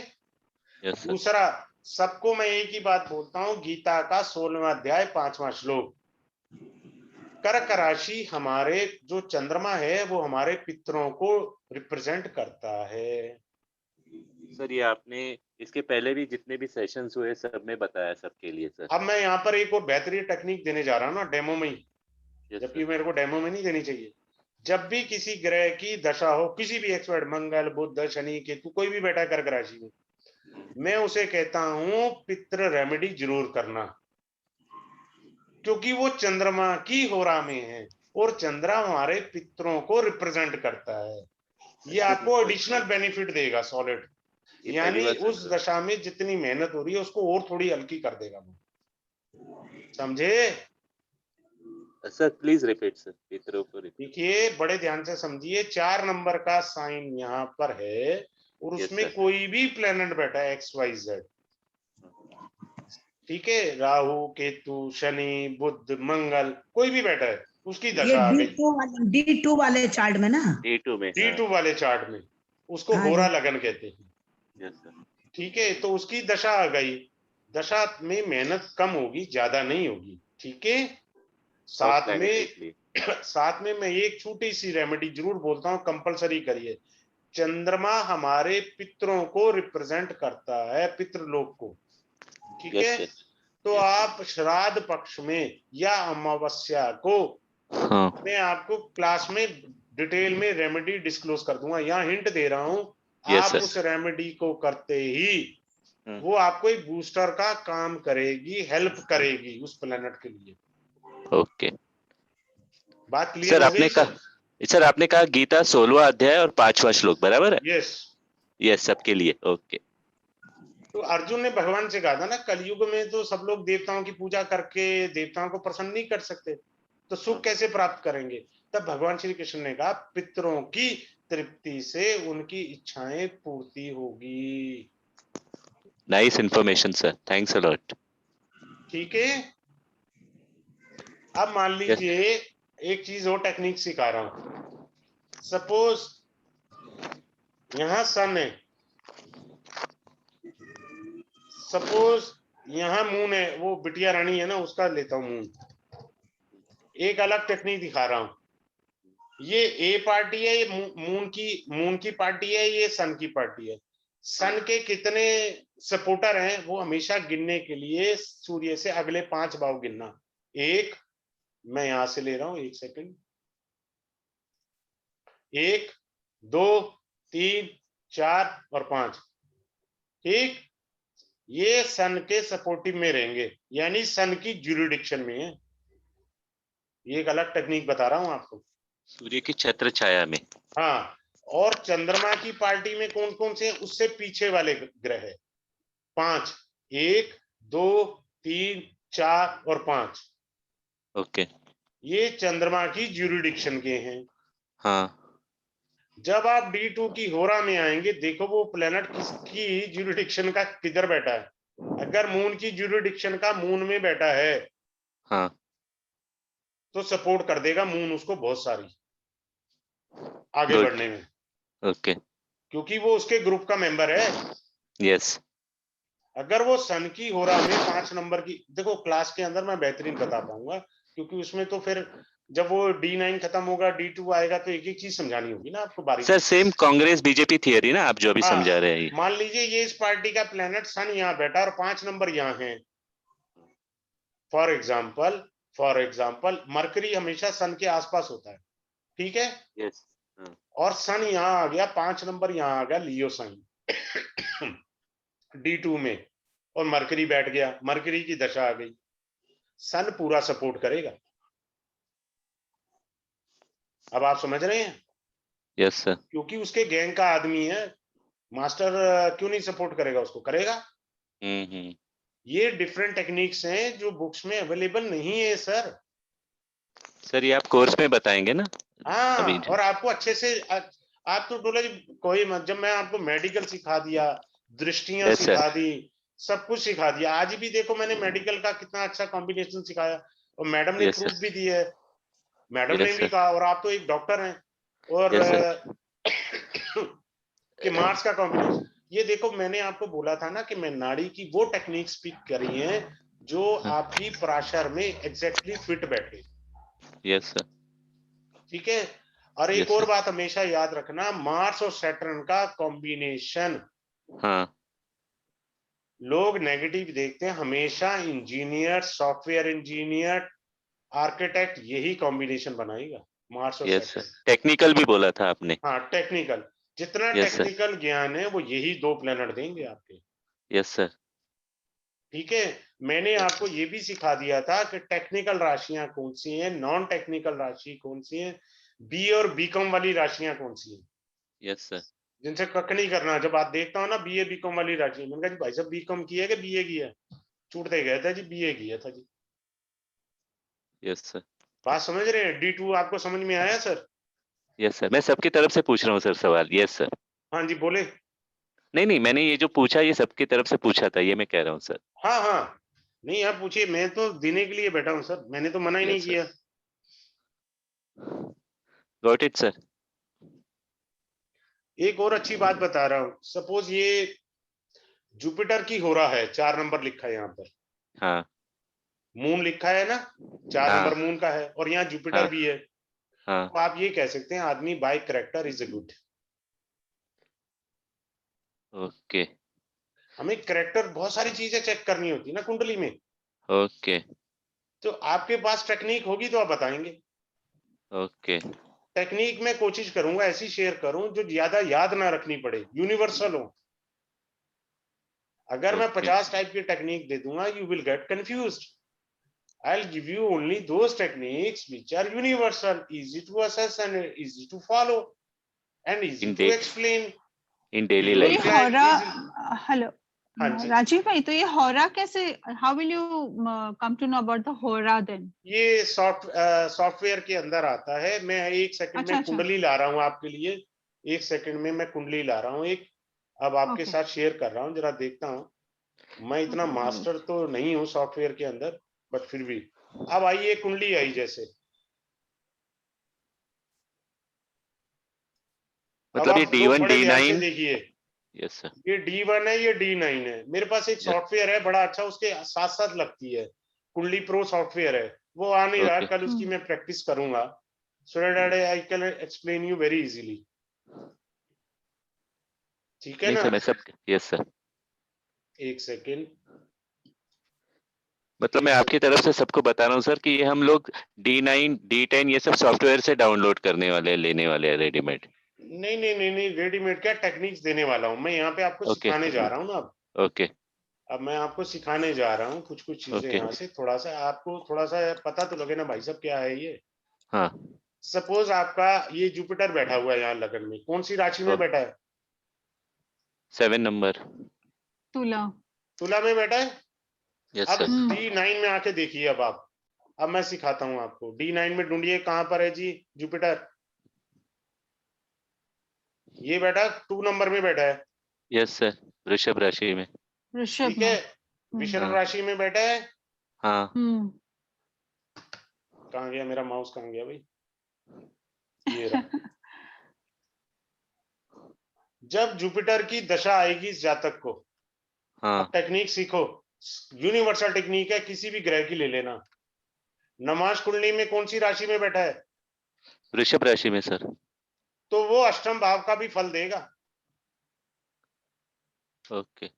S1: दूसरा, सबको मैं एक ही बात बोलता हूं, गीता का 16वां अध्याय 5वां श्लोक, कर्क राशि हमारे जो चंद्रमा है वो हमारे पितरों को रिप्रेजेंट करता है।
S2: सर ये आपने इसके पहले भी जितने भी सेशंस हुए सब में बताया सबके लिए सर।
S1: अब मैं यहाँ पर एक और बेहतरीन टेक्निक देने जा रहा हूँ ना, डेमो में ही, जबकि मेरे को डेमो में नहीं देनी चाहिए। जब भी किसी ग्रह की दशा हो, किसी भी एक्स मंगल बुध शनि केतु कोई भी बैठा है कर्क राशि में, मैं उसे कहता हूं पितृ रेमेडी जरूर करना, क्योंकि वो चंद्रमा की होरा में है और चंद्रमा हमारे पितरों को रिप्रेजेंट करता है। ये आपको एडिशनल बेनिफिट देगा सॉलिड, यानी उस दशा में जितनी मेहनत हो रही है उसको और थोड़ी हल्की कर देगा वो, समझे
S2: सर? प्लीज रिपीट सर, पितरों को रिपीट।
S1: देखिए बड़े ध्यान से समझिए, 4 नंबर का साइन यहाँ पर है और उसमें कोई भी प्लेनेट बैठा है XYZ, ठीक है, राहु केतु शनि बुध मंगल कोई भी बैठा है, उसकी दशा आ गई
S3: D2 वाले चार्ट में ना,
S1: D2 वाले चार्ट में उसको होरा लगन कहते हैं, ठीक है। तो उसकी दशा आ गई, दशा में मेहनत कम होगी, ज्यादा नहीं होगी, ठीक है। साथ में मैं एक छोटी सी रेमेडी जरूर बोलता हूँ, कंपलसरी करिए। चंद्रमा हमारे पितरों को रिप्रेजेंट करता है, पितृलोक को, ठीक है। तो आप श्राद्ध पक्ष में या अमावस्या को, मैं आपको क्लास में डिटेल में रेमेडी डिस्क्लोज कर दूंगा, यहाँ हिंट दे रहा हूँ। आप उस रेमेडी को करते ही वो आपको एक बूस्टर का काम करेगी, हेल्प करेगी उस प्लेनेट के लिए।
S2: ओके,
S1: बात क्लियर हो गई?
S2: सर आपने कहा गीता 16वां अध्याय और 5वां श्लोक, बराबर है? यस सबके लिए। ओके।
S1: तो अर्जुन ने भगवान से कहा था ना, कलयुग में तो सब लोग देवताओं की पूजा करके देवताओं को प्रसन्न नहीं कर सकते, तो सुख कैसे प्राप्त करेंगे? तब भगवान श्री कृष्ण ने कहा पितरों की तृप्ति से उनकी इच्छाएं पूर्ति होगी।
S2: Nice information sir, thanks a lot.
S1: ठीक है, अब मान लीजिए एक चीज और टेक्निक सिखा रहा हूं। सपोज यहां सन है, सपोज यहां मून है, वो बिटिया रानी है ना, उसका लेता हूं मून। एक अलग टेक्निक दिखा रहा हूं, ये ए पार्टी है, ये मून की पार्टी है, ये सन की पार्टी है। सन के कितने सपोर्टर हैं वो हमेशा गिनने के लिए सूर्य से अगले 5 भाव गिनना। एक, मैं यहां से ले रहा हूं, 1 सेकंड, 1 2 3 4 और 5, ठीक। ये सन के सपोर्टिव में रहेंगे, यानी सन की ज्यूरिडिक्शन में है। ये एक अलग टेक्निक बता रहा हूं आपको,
S2: सूर्य की छत्र छाया में।
S1: हाँ, और चंद्रमा की पार्टी में कौन कौन से हैं, उससे पीछे वाले ग्रह है 5, 1 2 3 4 और 5।
S2: ओके,
S1: ये चंद्रमा की ज्यूरिडिक्शन के हैं।
S2: हाँ,
S1: जब आप D2 की होरा में आएंगे, देखो वो प्लेनेट किसकी ज्यूरिडिक्शन का किधर बैठा है। अगर मून की ज्यूरिडिक्शन का मून में बैठा है,
S2: हाँ,
S1: तो सपोर्ट कर देगा मून उसको बहुत सारी आगे
S2: Good.
S1: बढ़ने में,
S2: ओके,
S1: क्योंकि वो उसके ग्रुप का मेंबर है।
S2: यस
S1: अगर वो सन की हो रहा है 5 नंबर की, देखो क्लास के अंदर मैं बेहतरीन बता पाऊंगा, क्योंकि उसमें तो फिर जब वो D9 खत्म होगा D2 आएगा तो एक एक चीज समझानी होगी ना आपको बारी
S2: sir, same Congress BJP theory ना आप जो अभी
S1: हाँ,
S2: समझा रहे हैं।
S1: मान लीजिए ये इस पार्टी का प्लेनेट सन यहाँ बैठा और 5 नंबर यहाँ है। फॉर एग्जाम्पल मरकरी हमेशा सन के आसपास होता है, ठीक है,
S2: यस
S1: और सन यहाँ आ गया, 5 नंबर यहाँ आ गया लियो साइन D2 में, और मरकरी बैठ गया, मरकरी की दशा आ गई, सन पूरा सपोर्ट करेगा। अब आप समझ रहे हैं,
S2: यस सर,
S1: क्योंकि उसके गैंग का आदमी है, मास्टर क्यों नहीं सपोर्ट करेगा, उसको करेगा। ये डिफरेंट टेक्निक्स हैं जो बुक्स में अवेलेबल नहीं है सर।
S2: सर ये आप कोर्स में बताएंगे ना?
S1: हाँ,
S2: अभी
S1: और आपको अच्छे से आप तो टोला जी कोई मत, जब मैं आपको मेडिकल सिखा दिया, दृष्टियां
S2: Yes, sir.
S1: सिखा दी, सब कुछ सिखा दिया। आज भी देखो मैंने मेडिकल का कितना अच्छा कॉम्बिनेशन सिखाया, और मैडम ने
S2: Yes,
S1: प्रूफ
S2: sir.
S1: भी दिया है, मैडम
S2: Yes,
S1: ने भी
S2: sir.
S1: कहा, और आप तो एक डॉक्टर हैं, और
S2: Yes, sir.
S1: कि मार्स का कॉम्बिनेशन, ये देखो मैंने आपको बोला था ना कि मैं नाड़ी की वो टेक्निक स्पीक करी है जो आपकी पराशर में एग्जैक्टली फिट बैठे।
S2: यस सर,
S1: ठीक है, और एक
S2: Yes,
S1: और
S2: sir.
S1: बात हमेशा याद रखना, मार्स और सैटर्न का कॉम्बिनेशन
S2: हाँ
S1: लोग नेगेटिव देखते हैं, हमेशा इंजीनियर, सॉफ्टवेयर इंजीनियर, आर्किटेक्ट यही कॉम्बिनेशन बनाएगा, मार्स और
S2: यस सर,
S1: सैटर्न।
S2: टेक्निकल भी बोला था आपने।
S1: हाँ, टेक्निकल, जितना
S2: Yes, sir.
S1: टेक्निकल ज्ञान है वो यही 2 प्लेनेट देंगे आपके।
S2: यस सर,
S1: ठीक है, मैंने
S2: Yes,
S1: आपको ये भी सिखा दिया था कि टेक्निकल राशियां कौन सी हैं, नॉन टेक्निकल राशि कौन सी है, बी और बीकॉम वाली राशियां कौन सी हैं,
S2: यस सर,
S1: जिनसे कख नहीं करना। जब आप देखता हो ना बीए बीकॉम वाली राशि, मैंने कहा जी भाई साहब बीकॉम की है कि बीए की है, छूटते गए थे जी बीए किया था जी।
S2: यस सर,
S1: बात समझ रहे हैं, D2 आपको समझ में आया सर?
S2: यस सर, मैं सबकी तरफ से पूछ रहा हूँ सर सवाल। यस सर,
S1: हाँ जी बोले।
S2: नहीं मैंने ये जो पूछा ये सबकी तरफ से पूछा था, ये मैं कह रहा हूँ सर।
S1: हाँ हाँ, नहीं आप पूछिए, मैं तो देने के लिए बैठा हूँ सर, मैंने तो मना ही नहीं
S2: यस सर,
S1: किया।
S2: Got it sir.
S1: एक और अच्छी बात बता रहा हूँ, सपोज ये जुपिटर की हो रहा है, 4 नंबर लिखा है यहाँ पर,
S2: हाँ
S1: मून लिखा है ना, 4
S2: हाँ
S1: नंबर मून का है, और यहाँ जुपिटर
S2: हाँ
S1: भी है,
S2: हाँ,
S1: तो आप ये कह सकते हैं आदमी by character is a good.
S2: Okay
S1: हमें करेक्टर, बहुत सारी चीजें चेक करनी होती है ना कुंडली में,
S2: ओके
S1: तो आपके पास टेक्निक होगी तो आप बताएंगे।
S2: ओके
S1: टेक्निक में कोशिश करूंगा ऐसी शेयर करूं जो ज्यादा याद ना रखनी पड़े, यूनिवर्सल हो। अगर मैं
S2: ओके
S1: 50 टाइप की टेक्निक दे दूंगा, you will get confused. I'll give you only those techniques which are universal, easy to assess and easy to follow and easy to explain.
S2: In daily
S1: You
S6: तो ये
S1: will
S2: life.
S1: apply
S6: hora,
S1: easily.
S6: Hello
S1: हाँ जी,
S6: राजीव भाई, तो ये हॉरा कैसे, how will you come to know about the hora then?
S1: ये सॉफ्टवेयर के अंदर आता है। मैं एक सेकंड
S6: अच्छा
S1: में
S6: अच्छा,
S1: कुंडली ला रहा हूँ आपके लिए, एक सेकंड में मैं कुंडली ला रहा हूँ एक, अब आपके
S6: ओके
S1: साथ शेयर कर रहा हूँ, जरा देखता हूँ। मैं इतना मास्टर तो नहीं हूँ सॉफ्टवेयर के अंदर, बट फिर भी। अब आइए कुंडली आई, जैसे अब
S2: मतलब ये
S1: आप लोग
S2: D1
S1: बड़े ध्यान से
S2: D9।
S1: देखिए,
S2: यस सर,
S1: ये D1 है, ये D9 है। मेरे पास एक सॉफ्टवेयर है बड़ा अच्छा, उसके साथ साथ लगती है, कुंडली प्रो सॉफ्टवेयर है, वो आ नहीं रहा,
S2: ओके
S1: कल उसकी मैं प्रैक्टिस करूंगा, so that I can explain you very easily. ठीक है
S2: नहीं
S1: ना,
S2: सर, मैं सब। यस सर,
S1: एक सेकेंड,
S2: मतलब मैं आपकी तरफ से सबको बता रहा हूँ सर कि ये हम लोग D9 D10 ये सब सॉफ्टवेयर से डाउनलोड करने वाले हैं, लेने वाले हैं रेडीमेड।
S1: नहीं नहीं नहीं नहीं, रेडीमेड क्या टेक्निक्स देने वाला हूँ मैं, यहाँ पे आपको
S2: ओके
S1: सिखाने जा रहा हूँ ना।
S2: ओके
S1: अब मैं आपको सिखाने जा रहा हूँ कुछ कुछ चीजें,
S2: ओके
S1: यहाँ से थोड़ा सा आपको थोड़ा सा पता तो लगे ना भाई साहब क्या है ये।
S2: हाँ
S1: सपोज आपका ये जुपिटर बैठा हुआ है यहाँ लगन में, कौन सी राशि में बैठा है?
S2: 7 नंबर।
S6: तुला।
S1: तुला में बैठा है।
S2: यस
S1: अब
S2: सर,
S1: D9 में आके देखिए, अब आप, अब मैं सिखाता हूँ आपको। D9 में ढूंढिए कहां पर है जी जुपिटर, ये बैठा 2 नंबर में बैठा है,
S2: यस सर, वृषभ राशि में।
S6: ऋषभ
S1: ठीक
S6: में।
S1: है, वृषभ
S2: हाँ
S1: राशि में बैठा है।
S2: हाँ
S6: हम्म
S1: कहाँ गया मेरा माउस, कहाँ गया भाई, ये रहा। जब जुपिटर की दशा आएगी इस जातक को,
S2: हाँ
S1: टेक्निक सीखो, यूनिवर्सल टेक्निक है, किसी भी ग्रह की ले लेना। नमाज कुंडली में कौन सी राशि में बैठा है,
S2: वृषभ राशि में सर।
S1: तो वो अष्टम भाव का भी फल देगा।
S2: ओके।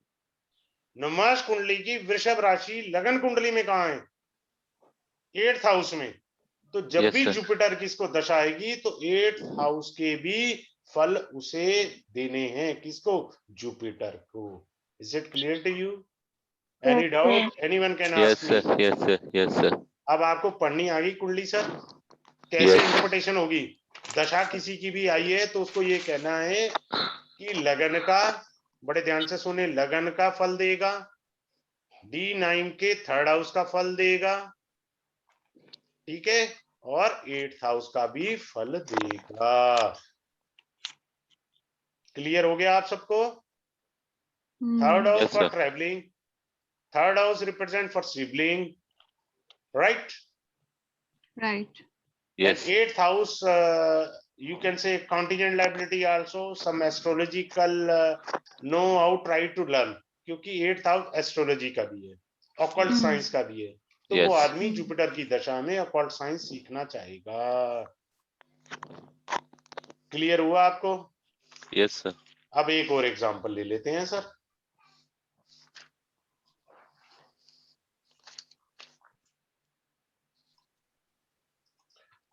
S1: नमाज कुंडली की वृषभ राशि लगन कुंडली में कहाँ है, 8th हाउस में। तो जब
S2: यस
S1: भी
S2: सर।
S1: जुपिटर की इसको दशा आएगी तो 8th हाउस के भी फल उसे देने हैं, किसको, जुपिटर को। Is it clear to you? Any
S4: Yes,
S1: doubt, anyone can
S2: yes
S1: ask me.
S2: Sir, yes sir, yes sir.
S1: अब आपको पढ़नी आ गई कुंडली सर, कैसे
S2: Yes.
S1: इंटरप्रिटेशन होगी। दशा किसी की भी आई है तो उसको ये कहना है कि लगन का, बड़े ध्यान से सुने, लगन का फल देगा, D9 के 3rd हाउस का फल देगा, ठीक है, और 8th हाउस का भी फल देगा। क्लियर हो गया आप सबको? 3rd house
S2: Yes,
S1: for
S2: sir.
S1: Travelling, 3rd house represent for sibling, right?
S6: Right.
S2: Yes.
S1: 8th house, you can say contingent liability also, some astrological know how, try to learn, क्योंकि 8th house astrology का भी है, occult science का भी है, तो वो
S2: Yes.
S1: आदमी जुपिटर की दशा में ऑकल्ट साइंस सीखना चाहेगा। क्लियर हुआ आपको?
S2: Yes, sir.
S1: अब एक और एग्जांपल ले लेते हैं सर।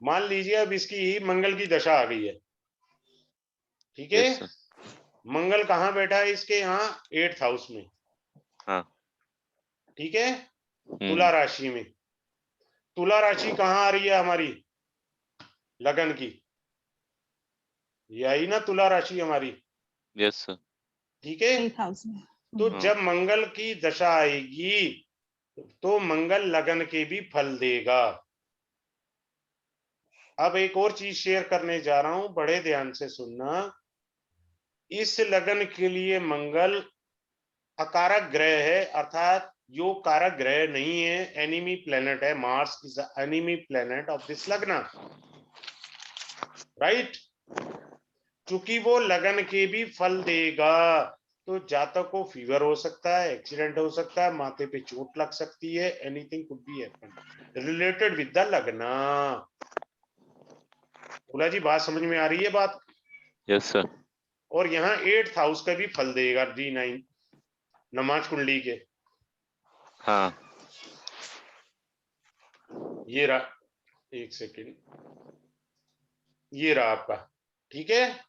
S1: मान लीजिए अब इसकी मंगल की दशा आ गई है, ठीक है।
S2: Yes, sir.
S1: मंगल कहाँ बैठा है इसके यहाँ, 8th हाउस में,
S2: हाँ।
S1: ठीक है, तुला राशि में। तुला राशि कहाँ आ रही है हमारी, लगन की, यही ना तुला राशि हमारी,
S2: Yes, sir.
S1: ठीक है।
S6: 8th house में।
S1: तो
S2: हाँ।
S1: जब मंगल की दशा आएगी तो मंगल लगन के भी फल देगा। अब एक और चीज शेयर करने जा रहा हूं, बड़े ध्यान से सुनना। इस लगन के लिए मंगल अकारक ग्रह है, अर्थात योग कारक ग्रह नहीं है, एनिमी प्लेनेट है। Mars is enemy planet of this लग्न, राइट। चूंकि वो लगन के भी फल देगा, तो जातक को फीवर हो सकता है, एक्सीडेंट हो सकता है, माथे पे चोट लग सकती है, anything could be happen related with the लगना। बोला जी, बात समझ में आ रही है बात?
S2: Yes, sir.
S1: और यहाँ 8th हाउस का भी फल देगा, D9 नमाज कुंडली के।
S2: हाँ।
S1: ये रहा, एक सेकेंड, ये रहा आपका, ठीक है।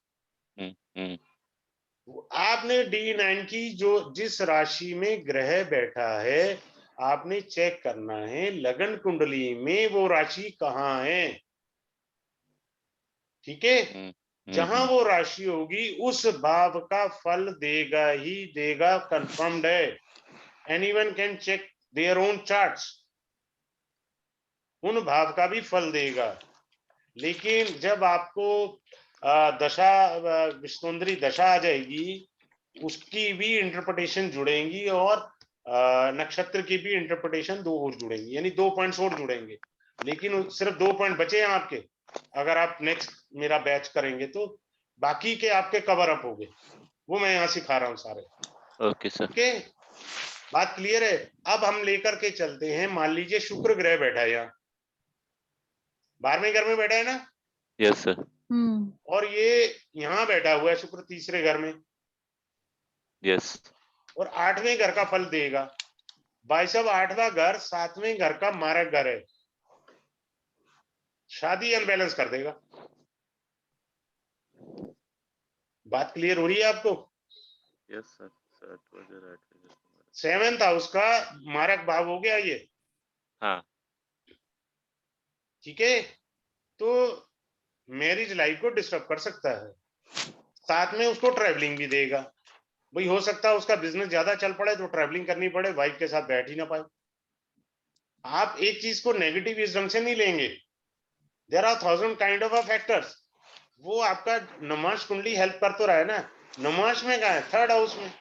S1: आपने D9 की जो जिस राशि में ग्रह बैठा है, आपने चेक करना है लगन कुंडली में वो राशि कहाँ है, ठीक है। जहां वो राशि होगी उस भाव का फल देगा ही देगा, कंफर्म्ड है। Anyone can check their own charts, उन भाव का भी फल देगा। लेकिन जब आपको दशा, विष्णुंदरी दशा आ जाएगी, उसकी भी इंटरप्रिटेशन जुड़ेंगी, और नक्षत्र की भी इंटरप्रिटेशन 2 और जुड़ेंगी, यानी 2 पॉइंट्स और जुड़ेंगे। लेकिन सिर्फ 2 पॉइंट बचे हैं आपके, अगर आप नेक्स्ट मेरा बैच करेंगे तो बाकी के आपके कवर अप हो गए, वो मैं यहाँ सिखा रहा हूँ सारे।
S2: Okay sir.
S1: ओके, बात क्लियर है? अब हम लेकर के चलते हैं, मान लीजिए शुक्र ग्रह बैठा है यहाँ 12वें घर में बैठा है ना,
S2: यस सर।
S1: और ये यहाँ बैठा हुआ है शुक्र 3रे घर में,
S2: यस।
S1: और 8वें घर का फल देगा। भाई साहब, 8वां घर 7वें घर का मारक घर है, शादी अनबैलेंस कर देगा। बात क्लियर हो रही है आपको?
S2: Yes sir.
S1: 7th हाउस का मारक भाव हो गया ये,
S2: हाँ।
S1: ठीक है। तो मैरिज लाइफ को डिस्टर्ब कर सकता है, साथ में उसको ट्रैवलिंग भी देगा। भाई हो सकता है उसका बिजनेस ज्यादा चल पड़े तो ट्रैवलिंग करनी पड़े, वाइफ के साथ बैठ ही ना पाए। आप एक चीज को नेगेटिव इस ढंग से नहीं लेंगे, there are 1000 kind of factors. वो आपका नमाज कुंडली हेल्प कर तो रहा है ना, नमाज में कहा है 3rd हाउस में,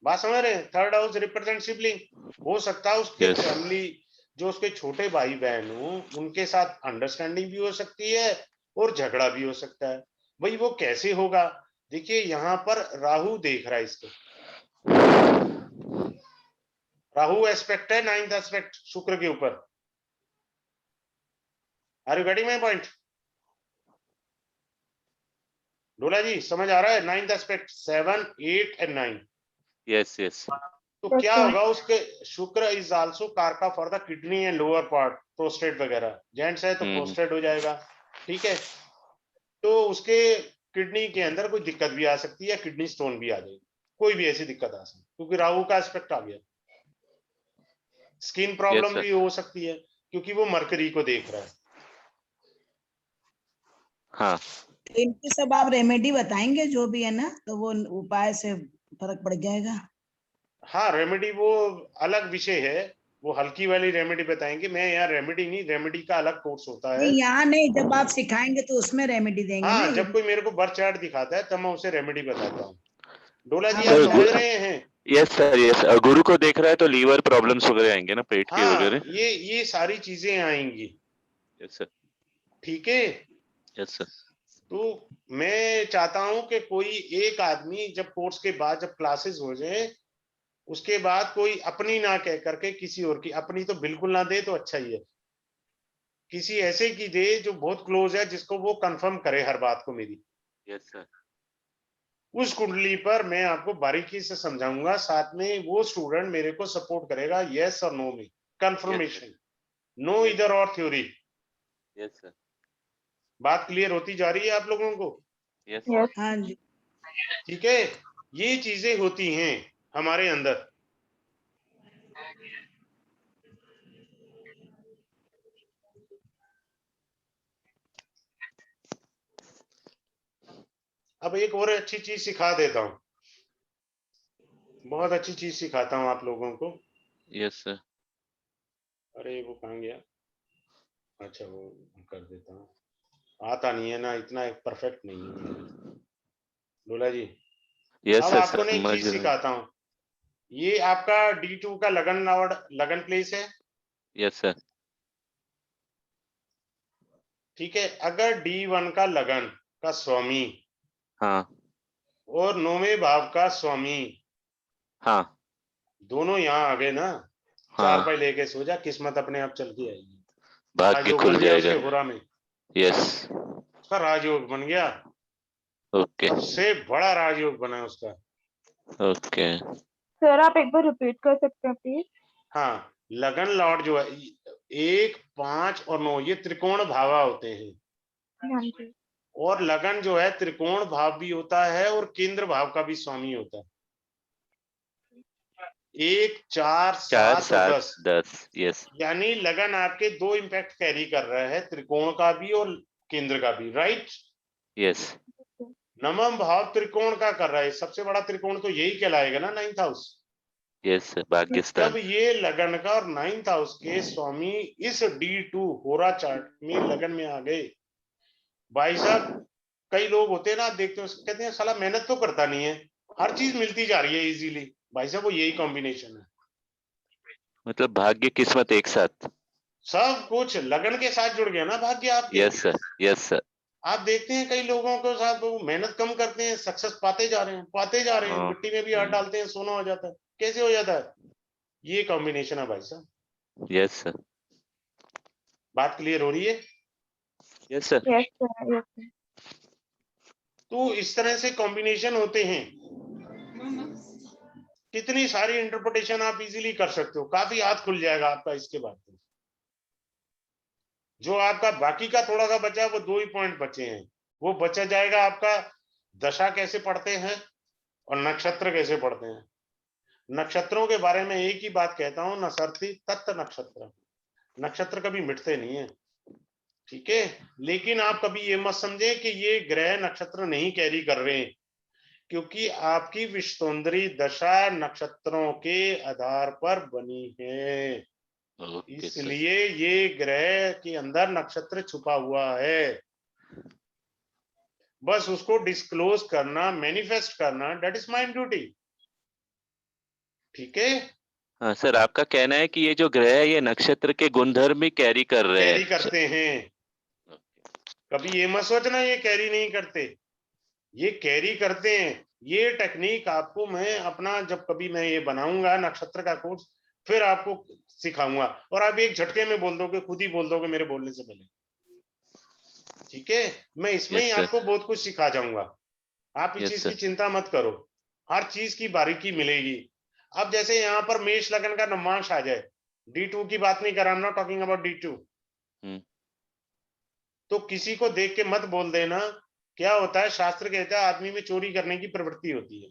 S1: बात समझ रहे हैं? 3rd हाउस रिप्रेजेंट सिबलिंग, हो सकता है उसके फैमिली जो उसके छोटे भाई बहन हो उनके साथ अंडरस्टैंडिंग भी हो सकती है और झगड़ा भी हो सकता है। भाई वो कैसे होगा? देखिए यहाँ पर राहु देख रहा है इसको, राहु एस्पेक्ट है, 9th एस्पेक्ट शुक्र के ऊपर। Are you getting my point? Dola ji समझ आ रहा है? 9th aspect 7, 8 and 9।
S2: Yes yes
S1: तो क्या होगा, उसके शुक्र इज आल्सो कारका for the kidney and lower part, prostate वगैरह। जेंट्स है तो प्रोस्टेट हो जाएगा, ठीक है। तो उसके किडनी के अंदर कोई दिक्कत भी आ सकती है, किडनी स्टोन भी आ जाएगी, कोई भी ऐसी दिक्कत आ सकती है, क्योंकि राहु का एस्पेक्ट आ गया। Skin problem
S2: sir.
S1: भी हो सकती है क्योंकि वो मरकरी को देख रहा है।
S2: हाँ
S3: तो इनकी सब आप रेमेडी बताएंगे जो भी है ना, तो वो उपाय से फर्क पड़ जाएगा।
S1: हाँ, रेमेडी वो अलग विषय है, वो हल्की वाली रेमेडी बताएंगे। मैं यहाँ रेमेडी नहीं, रेमेडी का अलग कोर्स होता है।
S3: नहीं यहाँ नहीं, जब आप सिखाएंगे तो उसमें रेमेडी देंगे ना।
S1: हाँ,
S3: ये
S1: जब कोई मेरे को बर्थ चार्ट दिखाता है तब मैं उसे रेमेडी बताता हूँ। डोला जी
S3: हाँ,
S1: आप
S2: सर,
S1: समझ रहे हैं?
S2: Yes sir yes. गुरु को देख रहा है तो लीवर प्रॉब्लम्स वगैरह आएंगे ना, पेट के
S1: हाँ,
S2: वगैरह।
S1: ये सारी चीजें आएंगी,
S2: यस सर
S1: ठीक है।
S2: Yes sir.
S1: तो मैं चाहता हूं कि कोई एक आदमी जब कोर्स के बाद, जब क्लासेस हो जाए, उसके बाद कोई अपनी ना कह करके किसी और की, अपनी तो बिल्कुल ना दे तो अच्छा ही है, किसी ऐसे की दे जो बहुत क्लोज है, जिसको वो कंफर्म करे हर बात को मेरी।
S2: यस सर
S1: उस कुंडली पर मैं आपको बारीकी से समझाऊंगा, साथ में वो स्टूडेंट मेरे को सपोर्ट करेगा यस और नो में, कंफर्मेशन, नो इधर और थ्योरी।
S2: यस सर
S1: बात क्लियर होती जा रही है आप लोगों को?
S2: Yes
S4: Yes.
S3: हाँ जी।
S1: ठीक है, ये चीजें होती हैं हमारे अंदर। अब एक और अच्छी चीज सिखा देता हूं, बहुत अच्छी चीज सिखाता हूं आप लोगों को।
S2: Yes sir.
S1: अरे वो कहाँ गया? अच्छा वो कर देता हूँ, आता नहीं है ना, इतना परफेक्ट नहीं है डोला जी।
S2: यस
S1: अब
S2: सर
S1: आपको ना एक
S2: समझ
S1: चीज
S2: रहे।
S1: सिखाता हूँ, ये आपका D2 का लगन लॉर्ड, लगन प्लेस है,
S2: यस सर
S1: ठीक है। अगर D1 का लगन का स्वामी
S2: हाँ
S1: और 9वें भाव का स्वामी
S2: हाँ
S1: दोनों यहाँ आ गए ना,
S2: हाँ
S1: 4 पाई लेके सो जा, किस्मत अपने आप चल के आएगी।
S2: भाग्य
S1: राजयोग
S2: खुल
S1: बन गया
S2: जाएगा।
S1: उसके हुरा में,
S2: यस
S1: उसका राजयोग बन गया,
S2: ओके
S1: सबसे बड़ा राजयोग बना उसका।
S2: ओके।
S4: सर आप एक बार रिपीट कर सकते हैं प्लीज?
S1: हाँ, लगन लॉर्ड जो है 1, 5 और 9 ये त्रिकोण भावा होते हैं,
S4: हाँ जी।
S1: और लगन जो है त्रिकोण भाव भी होता है और केंद्र भाव का भी स्वामी होता है। 1, 4,
S2: 4
S1: 7 और
S2: 7
S1: 10,
S2: 10 यस
S1: यानी लगन आपके 2 इम्पैक्ट कैरी कर रहा है, त्रिकोण का भी और केंद्र का भी, राइट।
S2: यस
S1: नवम भाव त्रिकोण का कर रहा है, सबसे बड़ा त्रिकोण तो यही कहलाएगा ना, 9th हाउस।
S2: यस
S1: जब
S2: पाकिस्तान।
S1: ये लगन का और 9th हाउस के स्वामी इस D2 होरा चार्ट में लगन में आ गए, भाई साहब कई लोग होते हैं ना, देखते हैं कहते हैं साला मेहनत तो करता नहीं है, हर चीज मिलती जा रही है इजीली। भाई साहब वो यही कॉम्बिनेशन है,
S2: मतलब भाग्य किस्मत एक साथ।
S1: सब कुछ लगन के साथ जुड़ गया ना भाग्य आपके।
S2: Yes sir yes sir.
S1: आप देखते हैं कई लोगों के साथ वो मेहनत कम करते हैं, सक्सेस पाते जा रहे हैं, पाते जा रहे हैं, मिट्टी में भी हाथ डालते हैं, सोना हो जाता है। कैसे हो जाता है? ये कॉम्बिनेशन है भाई साहब।
S2: यस सर
S1: बात क्लियर हो रही है?
S2: Yes sir.
S4: Yes sir, yes sir.
S1: तो इस तरह से कॉम्बिनेशन होते हैं, कितनी सारी इंटरप्रिटेशन आप इजीली कर सकते हो, काफी हाथ खुल जाएगा आपका इसके बाद। जो आपका बाकी का थोड़ा सा बचा, वो 2 ही पॉइंट बचे हैं, वो बचा जाएगा आपका दशा कैसे पढ़ते हैं और नक्षत्र कैसे पढ़ते हैं। नक्षत्रों के बारे में एक ही बात कहता हूं, नसरती तत्त नक्षत्र, नक्षत्र कभी मिटते नहीं है, ठीक है। लेकिन आप कभी ये मत समझे कि ये ग्रह नक्षत्र नहीं कैरी कर रहे हैं, क्योंकि आपकी विश्वोंदरी दशा नक्षत्रों के आधार पर बनी है, इसलिए ये ग्रह के अंदर नक्षत्र छुपा हुआ है। बस उसको डिस्क्लोज करना, मैनिफेस्ट करना, दैट इज माय ड्यूटी, ठीक है।
S2: हाँ सर, आपका कहना है कि ये जो ग्रह है ये नक्षत्र के गुणधर्म भी कैरी कर रहे
S1: कैरी
S2: हैं।
S1: करते हैं। कभी ये मत सोचना ये कैरी नहीं करते, ये कैरी करते हैं। ये टेक्निक आपको मैं अपना जब कभी मैं ये बनाऊंगा नक्षत्र का कोर्स, फिर आपको सिखाऊंगा, और आप एक झटके में बोल दोगे, खुद ही बोल दोगे मेरे बोलने से पहले। ठीक है, मैं इसमें ही
S2: यस सर,
S1: आपको बहुत कुछ सिखा जाऊंगा। आप इस
S2: यस
S1: चीज की
S2: सर,
S1: चिंता मत करो, हर चीज की बारीकी मिलेगी। अब जैसे यहाँ पर मेष लगन का नवांश आ जाए, D2 की बात नहीं कर रहा, I'm not talking about D2, तो किसी को देख के मत बोल देना। क्या होता है, शास्त्र कहता है आदमी में चोरी करने की प्रवृत्ति होती है।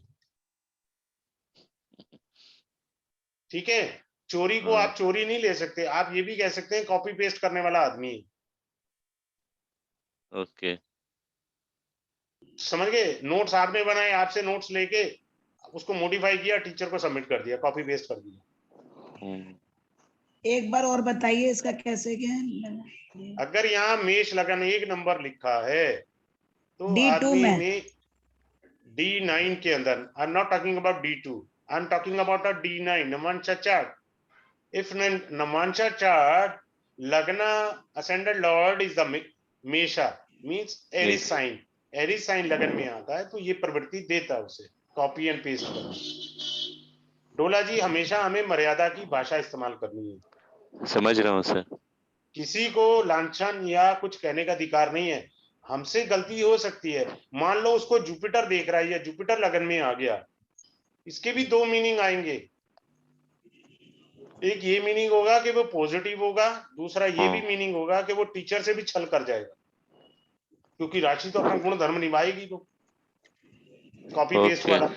S1: ठीक है, चोरी को
S2: हाँ।
S1: आप चोरी नहीं ले सकते, आप ये भी कह सकते हैं कॉपी पेस्ट करने वाला आदमी है।
S2: ओके,
S1: समझ गए, नोट्स आपने बनाए, आपसे नोट्स लेके उसको मॉडिफाई किया, टीचर को सबमिट कर दिया, कॉपी पेस्ट कर दिया।
S3: एक बार और बताइए इसका कैसे क्या है।
S1: अगर यहाँ मेष लगन 1 नंबर लिखा है तो
S3: D2
S1: आदमी
S3: में।
S1: में D9 के अंदर, I am not talking about D2, I am talking about a D9 Navamsa chart. If Navamsa chart lagna ascended lord is the Mesha means Aries sign, Aries sign लगन में आता है, तो ये प्रवृत्ति देता है उसे कॉपी एंड पेस्ट करना। डोला जी, हमेशा हमें मर्यादा की भाषा इस्तेमाल करनी है।
S2: समझ रहा हूँ सर।
S1: किसी को लांछन या कुछ कहने का अधिकार नहीं है, हमसे गलती हो सकती है। मान लो उसको जुपिटर देख रहा है या जुपिटर लगन में आ गया, इसके भी 2 मीनिंग आएंगे। एक ये मीनिंग होगा कि वो पॉजिटिव होगा, दूसरा ये भी मीनिंग होगा कि वो टीचर से भी छल कर जाएगा, क्योंकि राशि तो अपना गुण धर्म निभाएगी, तो कॉपी पेस्ट
S2: ओके
S1: वाला।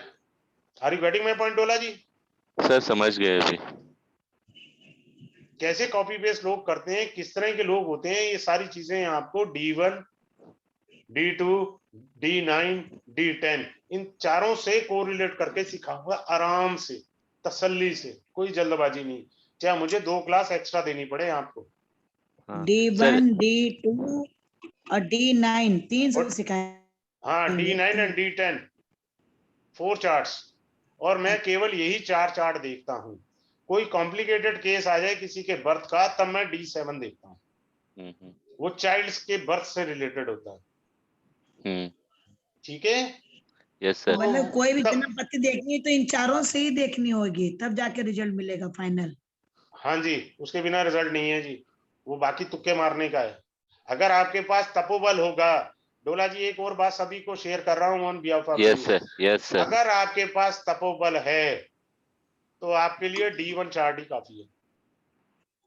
S1: Are you getting my point Dola ji?
S2: Sir, समझ गए अभी।
S1: कैसे कॉपी पेस्ट लोग करते हैं, किस तरह के लोग होते हैं, ये सारी चीजें आपको D1, D2, D9, D10 इन चारों से कोरिलेट करके सिखाऊंगा, आराम से, तसल्ली से, कोई जल्दबाजी नहीं, चाहे मुझे 2 क्लास एक्स्ट्रा देनी पड़े आपको।
S2: हाँ,
S3: D1,
S2: सर,
S3: D2 और D9 3
S1: और-
S3: सिखाए।
S1: हाँ, D9 एंड D10 4 चार्ट्स, और मैं केवल यही 4 चार्ट देखता हूँ। कोई कॉम्प्लिकेटेड केस आ जाए किसी के बर्थ का, तब मैं D7 देखता हूँ, वो चाइल्ड्स के बर्थ से रिलेटेड होता है। ठीक है,
S2: यस सर,
S3: मतलब कोई भी
S1: तब-
S3: जन्मपत्ति देखनी है तो इन चारों से ही देखनी होगी, तब जाके रिजल्ट मिलेगा फाइनल।
S1: हाँ जी, उसके बिना रिजल्ट नहीं है जी, वो बाकी तुक्के मारने का है। अगर आपके पास तपोबल होगा, डोला जी एक और बात सभी को शेयर कर रहा हूँ on behalf of
S2: yes
S1: you,
S2: sir, yes sir.
S1: अगर आपके पास तपोबल है तो आपके लिए D1 चार्ट ही काफी है।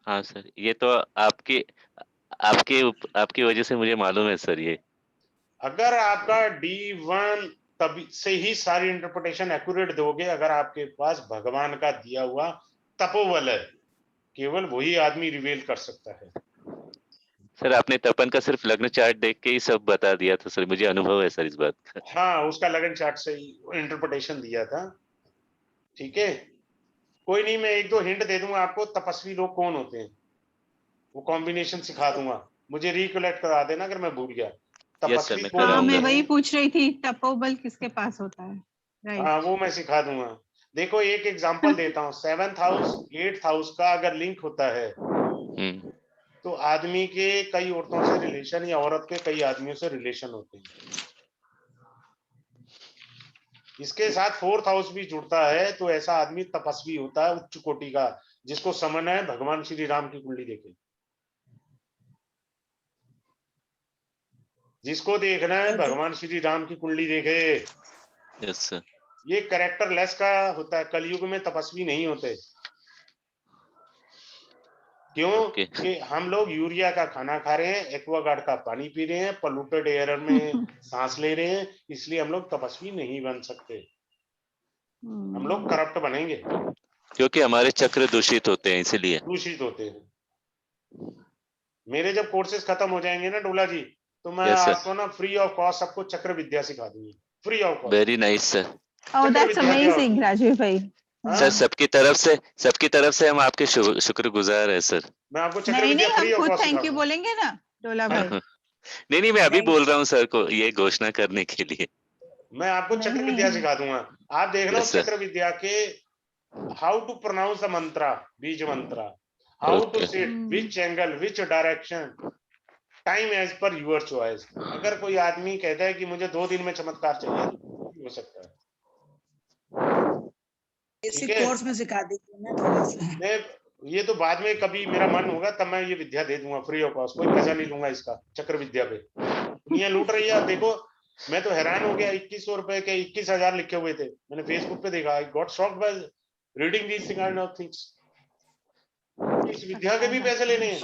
S2: हाँ सर, ये तो आपकी आपकी आपकी वजह से मुझे मालूम है सर ये।
S1: अगर आपका D1, तभी से ही सारी इंटरप्रिटेशन एक्यूरेट दोगे अगर आपके पास भगवान का दिया हुआ तपोबल है, केवल वही आदमी रिवील कर सकता है।
S2: सर, आपने तपन का सिर्फ लग्न चार्ट देख के ही सब बता दिया था सर, मुझे अनुभव है सर इस बात का।
S1: हाँ, उसका लगन चार्ट से ही इंटरप्रिटेशन दिया था। ठीक है, कोई नहीं, मैं 1-2 हिंट दे दूंगा आपको, तपस्वी लोग कौन होते हैं, वो कॉम्बिनेशन सिखा दूंगा, मुझे रिकलेक्ट करा देना अगर मैं भूल गया।
S2: यस सर,
S1: तपस्वी
S2: मैं
S1: कौन
S6: हाँ, मैं
S1: होते
S2: कराऊंगा।
S6: वही
S1: हैं,
S6: पूछ रही थी, तपोबल किसके पास होता है। राइट।
S1: हाँ वो मैं सिखा दूंगा। देखो एक एग्जांपल देता हूँ, 7th हाउस 8th हाउस का अगर लिंक होता है तो आदमी के कई औरतों से रिलेशन या औरत के कई आदमियों से रिलेशन होते हैं। इसके साथ 4th हाउस भी जुड़ता है तो ऐसा आदमी तपस्वी होता है, उच्च कोटि का, जिसको समझना है भगवान श्री राम की कुंडली देखे, जिसको देखना है भगवान श्री राम की कुंडली देखे।
S2: यस सर,
S1: ये कैरेक्टर लेस का होता है, कलयुग में तपस्वी नहीं होते। क्यों?
S2: ओके।
S1: कि हम लोग यूरिया का खाना खा रहे हैं, एक्वागार्ड का पानी पी रहे हैं, पोल्यूटेड एयर में सांस ले रहे हैं, इसलिए हम लोग तपस्वी नहीं बन सकते, हम लोग करप्ट बनेंगे,
S2: क्योंकि हमारे चक्र दूषित होते हैं इसीलिए।
S1: दूषित होते हैं। मेरे जब कोर्सेज खत्म हो जाएंगे ना डोला जी, तो मैं
S2: Yes, sir.
S1: आपको ना फ्री ऑफ कॉस्ट सबको चक्र विद्या सिखा दूंगी, free of cost.
S2: Very nice sir.
S6: Oh, that's
S1: विद्या क्या होती
S6: amazing,
S1: है?
S6: राजीव भाई।
S1: हाँ?
S2: सर, सबकी तरफ से हम आपके शुक्रगुजार है सर।
S1: मैं आपको चक्र
S6: नहीं
S1: विद्या
S6: नहीं,
S1: फ्री
S6: हम
S1: ऑफ
S6: खुद
S1: कॉस्ट
S6: थैंक यू
S1: सिखाऊंगा।
S6: बोलेंगे ना डोला भाई।
S2: नहीं, मैं अभी बोल रहा हूँ सर को ये घोषणा करने के लिए।
S1: मैं आपको चक्र
S6: नहीं,
S1: विद्या
S6: नहीं।
S1: सिखा दूंगा, आप देख लो
S2: Yes, sir.
S1: चक्र विद्या के how to pronounce the mantra, बीज मंत्रा, how to
S2: Okay.
S1: sit, which angle, which direction, time as per your choice. अगर कोई आदमी कहता है कि मुझे 2 दिन में चमत्कार चाहिए, हो सकता है।
S3: इसी
S1: ठीक है,
S3: कोर्स में सिखा दीजिए ना थोड़ा सा।
S1: मैं ये तो बाद में कभी मेरा मन होगा तब मैं ये विद्या दे दूंगा फ्री ऑफ कॉस्ट, कोई पैसा नहीं लूंगा इसका। चक्र विद्या पे दुनिया लूट रही है। आप देखो, मैं तो हैरान हो गया, 2100 रुपए के 21,000 लिखे हुए थे, मैंने फेसबुक पे देखा। I got shocked by reading these kind of things. इस विद्या के भी पैसे लेने हैं।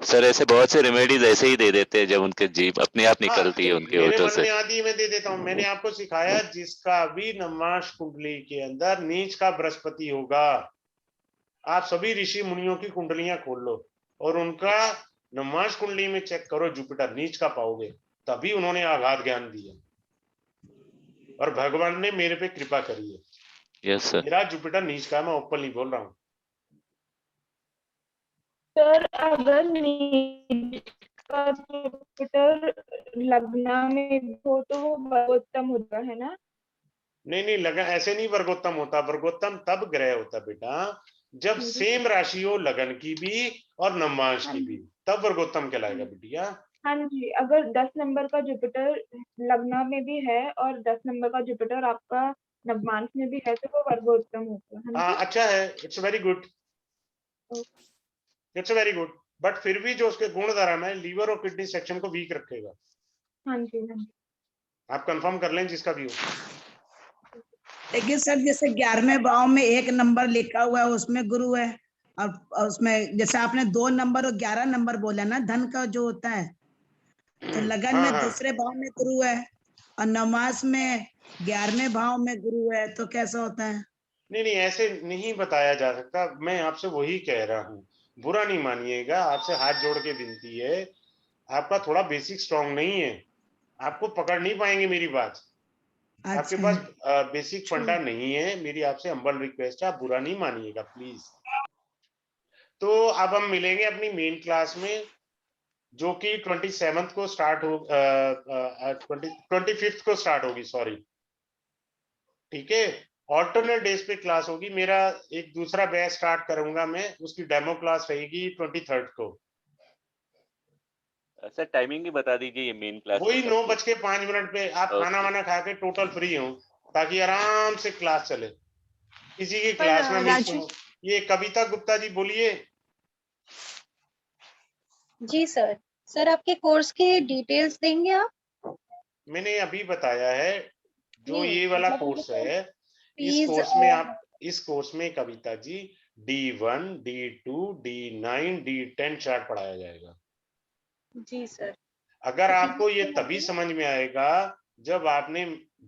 S2: सर ऐसे बहुत से रेमेडीज ऐसे ही दे देते हैं जब उनके जीभ अपने आप
S1: हाँ,
S2: निकलती है
S1: तो
S2: उनके
S1: मेरे
S2: होठों
S1: मन
S2: से।
S1: में आती है, मैं दे देता हूँ। मैंने आपको सिखाया जिसका भी नमाश कुंडली के अंदर नीच का बृहस्पति होगा, आप सभी ऋषि मुनियों की कुंडलियां खोल लो और उनका नमाश कुंडली में चेक करो, जुपिटर नीच का पाओगे। तभी उन्होंने आघात ज्ञान दिया और भगवान ने मेरे पे कृपा करी है।
S2: Yes sir.
S1: मेरा जुपिटर नीच का, मैं ओपन नहीं बोल रहा हूँ।
S4: सर अगर नीच का जुपिटर लग्न में हो तो वो वर्गोत्तम होता है ना?
S1: नहीं, लगा ऐसे नहीं वर्गोत्तम होता। वर्गोत्तम तब ग्रह होता बेटा जब सेम राशि हो लगन की भी और नवमांश की भी, तब वर्गोत्तम कहलाएगा बिटिया।
S4: हाँ जी, अगर 10 नंबर का जुपिटर लग्न में भी है और 10 नंबर का जुपिटर आपका नवमांश में भी है तो वो वर्गोत्तम होता है। हाँ जी,
S1: अच्छा है, it's very good, it's very good. But फिर भी जो उसके गुण धर्म है, लीवर और किडनी सेक्शन को वीक रखेगा।
S4: हाँ जी, हाँ जी।
S1: आप कंफर्म कर लें जिसका भी हो।
S3: देखिए सर, जैसे 11वें भाव में 1 नंबर लिखा हुआ है, उसमें गुरु है, और उसमें जैसे आपने 2 नंबर और 11 नंबर बोला ना, धन का जो होता है, तो लगन
S1: हाँ,
S3: में
S1: हाँ।
S3: दूसरे भाव में गुरु है और नवमास में 11वें भाव में गुरु है, तो कैसा होता है?
S1: नहीं, ऐसे नहीं बताया जा सकता। मैं आपसे वही कह रहा हूँ, बुरा नहीं मानिएगा, आपसे हाथ जोड़ के विनती है। आपका थोड़ा बेसिक स्ट्रांग नहीं है, आपको पकड़ नहीं पाएंगे मेरी बात। आपके
S3: अच्छा,
S1: पास बेसिक फंडा नहीं है। मेरी आपसे हम्बल रिक्वेस्ट है, आप बुरा नहीं मानिएगा प्लीज। तो अब हम मिलेंगे अपनी मेन क्लास में, जो कि 27 को स्टार्ट हो 25 को स्टार्ट होगी, सॉरी। ठीक है, ऑल्टरनेट डेज पे क्लास होगी। मेरा एक दूसरा बैच स्टार्ट करूंगा मैं, उसकी डेमो क्लास रहेगी 23 को।
S2: सर टाइमिंग भी बता दीजिए ये मेन क्लास
S1: वही
S2: का।
S1: 9:05 पे। आप खाना वाना खा के टोटल फ्री हो, ताकि आराम से क्लास चले, किसी की क्लास में मिस हो। ये कविता गुप्ता जी बोलिए।
S7: जी सर। सर आपके कोर्स के डिटेल्स देंगे आप?
S1: मैंने अभी बताया है, जो
S7: नहीं,
S1: ये वाला
S7: मतलब
S1: कोर्स है, इस
S7: फीस
S1: कोर्स में आप, इस कोर्स में Kavita ji D1, D2, D9, D10 chart पढ़ाया जाएगा।
S7: जी सर।
S1: अगर आपको ये तभी समझ में आएगा जब आपने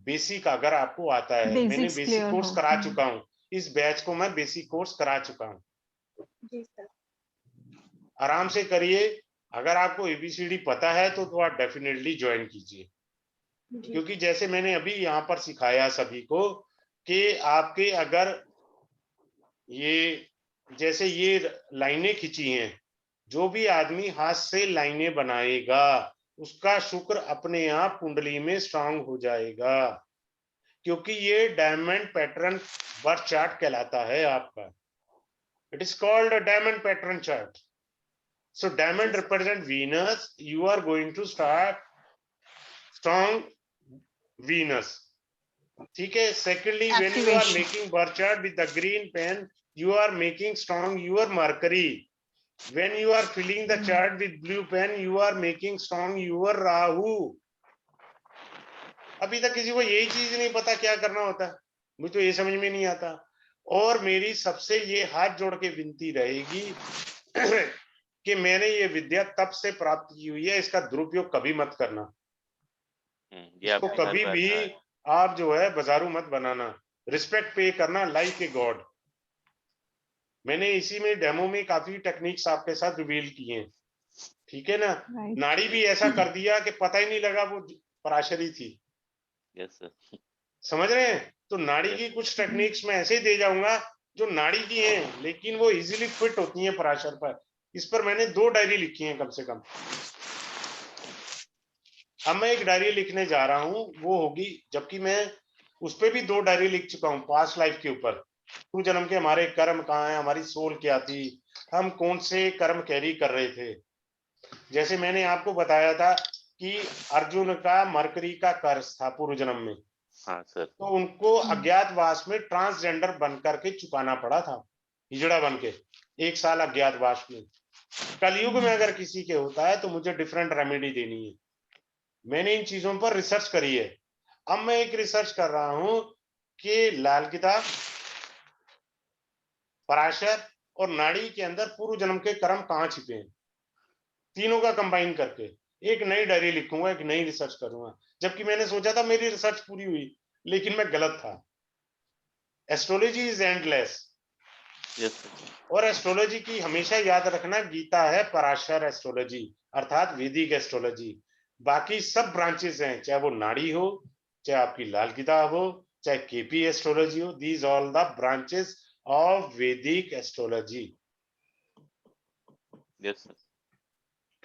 S1: बेसिक, अगर आपको आता है। मैंने
S6: बेसिक्स
S1: बेसिक
S6: क्लियर
S1: कोर्स
S6: हो।
S1: करा चुका हूँ, इस बैच को मैं बेसिक कोर्स करा चुका हूँ।
S7: जी सर।
S1: आराम से करिए। अगर आपको ABCD पता है तो आप डेफिनेटली ज्वाइन कीजिए,
S7: जी
S1: क्योंकि जैसे मैंने अभी यहाँ पर सिखाया सभी को कि आपके अगर ये जैसे ये लाइनें खींची हैं, जो भी आदमी हाथ से लाइनें बनाएगा उसका शुक्र अपने आप कुंडली में स्ट्रांग हो जाएगा, क्योंकि ये डायमंड पैटर्न बर्थ चार्ट कहलाता है आपका। It is called diamond pattern chart. So diamond represent Venus, you are going to start strong Venus. ठीक है। Secondly, when you are
S6: Activation.
S1: Making birth chart with the green pen, you are making strong your Mercury. When you are filling the chart with blue pen, you are making strong your Rahu. अभी तक किसी को यही चीज नहीं पता क्या करना होता है, मुझे तो ये समझ में नहीं आता। और मेरी सबसे ये हाथ जोड़ के विनती रहेगी कि मैंने ये विद्या तब से प्राप्त की हुई है, इसका दुरुपयोग कभी मत करना। इसको कभी भी आप जो है बाजारू मत बनाना। रिस्पेक्ट पे करना लाइक ए गॉड। मैंने इसी में डेमो में काफी टेक्निक्स आपके साथ रिवील किए हैं, ठीक है ना।
S6: Right.
S1: नाड़ी भी ऐसा कर दिया कि पता ही नहीं लगा वो पराशरी थी।
S2: Yes sir.
S1: समझ रहे हैं? तो नाड़ी की कुछ टेक्निक्स मैं ऐसे ही दे जाऊंगा जो नाड़ी की हैं, लेकिन वो इजीली फिट होती हैं पराशर पर। इस पर मैंने 2 डायरी लिखी हैं कम से कम। अब मैं एक डायरी लिखने जा रहा हूं, वो होगी, जबकि मैं उस पे भी 2 डायरी लिख चुका हूँ पास्ट लाइफ के ऊपर। पूर्व जन्म के हमारे कर्म कहाँ है, हमारी सोल क्या थी, हम कौन से कर्म कैरी कर रहे थे। जैसे मैंने आपको बताया था कि अर्जुन का मरकरी का कर्ज था पूर्व जन्म में,
S2: हाँ सर।
S1: तो उनको अज्ञातवास में ट्रांसजेंडर बन करके चुकाना पड़ा था, हिजड़ा बन के 1 साल अज्ञातवास में। कलयुग में अगर किसी के होता है तो मुझे डिफरेंट रेमेडी देनी है। मैंने इन चीजों पर रिसर्च करी है। अब मैं एक रिसर्च कर रहा हूं कि लाल किताब, पराशर और नाड़ी के अंदर पूर्व जन्म के कर्म कहाँ छिपे हैं, तीनों का कंबाइन करके एक नई डायरी लिखूंगा, एक नई रिसर्च करूंगा। जबकि मैंने सोचा था मेरी रिसर्च पूरी हुई, लेकिन मैं गलत था। Astrology is endless.
S2: यस
S1: और एस्ट्रोलॉजी की हमेशा याद रखना, गीता है पराशर एस्ट्रोलॉजी अर्थात वैदिक एस्ट्रोलॉजी। बाकी सब ब्रांचेस हैं, चाहे वो नाड़ी हो, चाहे आपकी लाल किताब हो, चाहे केपी एस्ट्रोलॉजी हो, these all the branches of वैदिक एस्ट्रोलॉजी।
S2: Yes sir.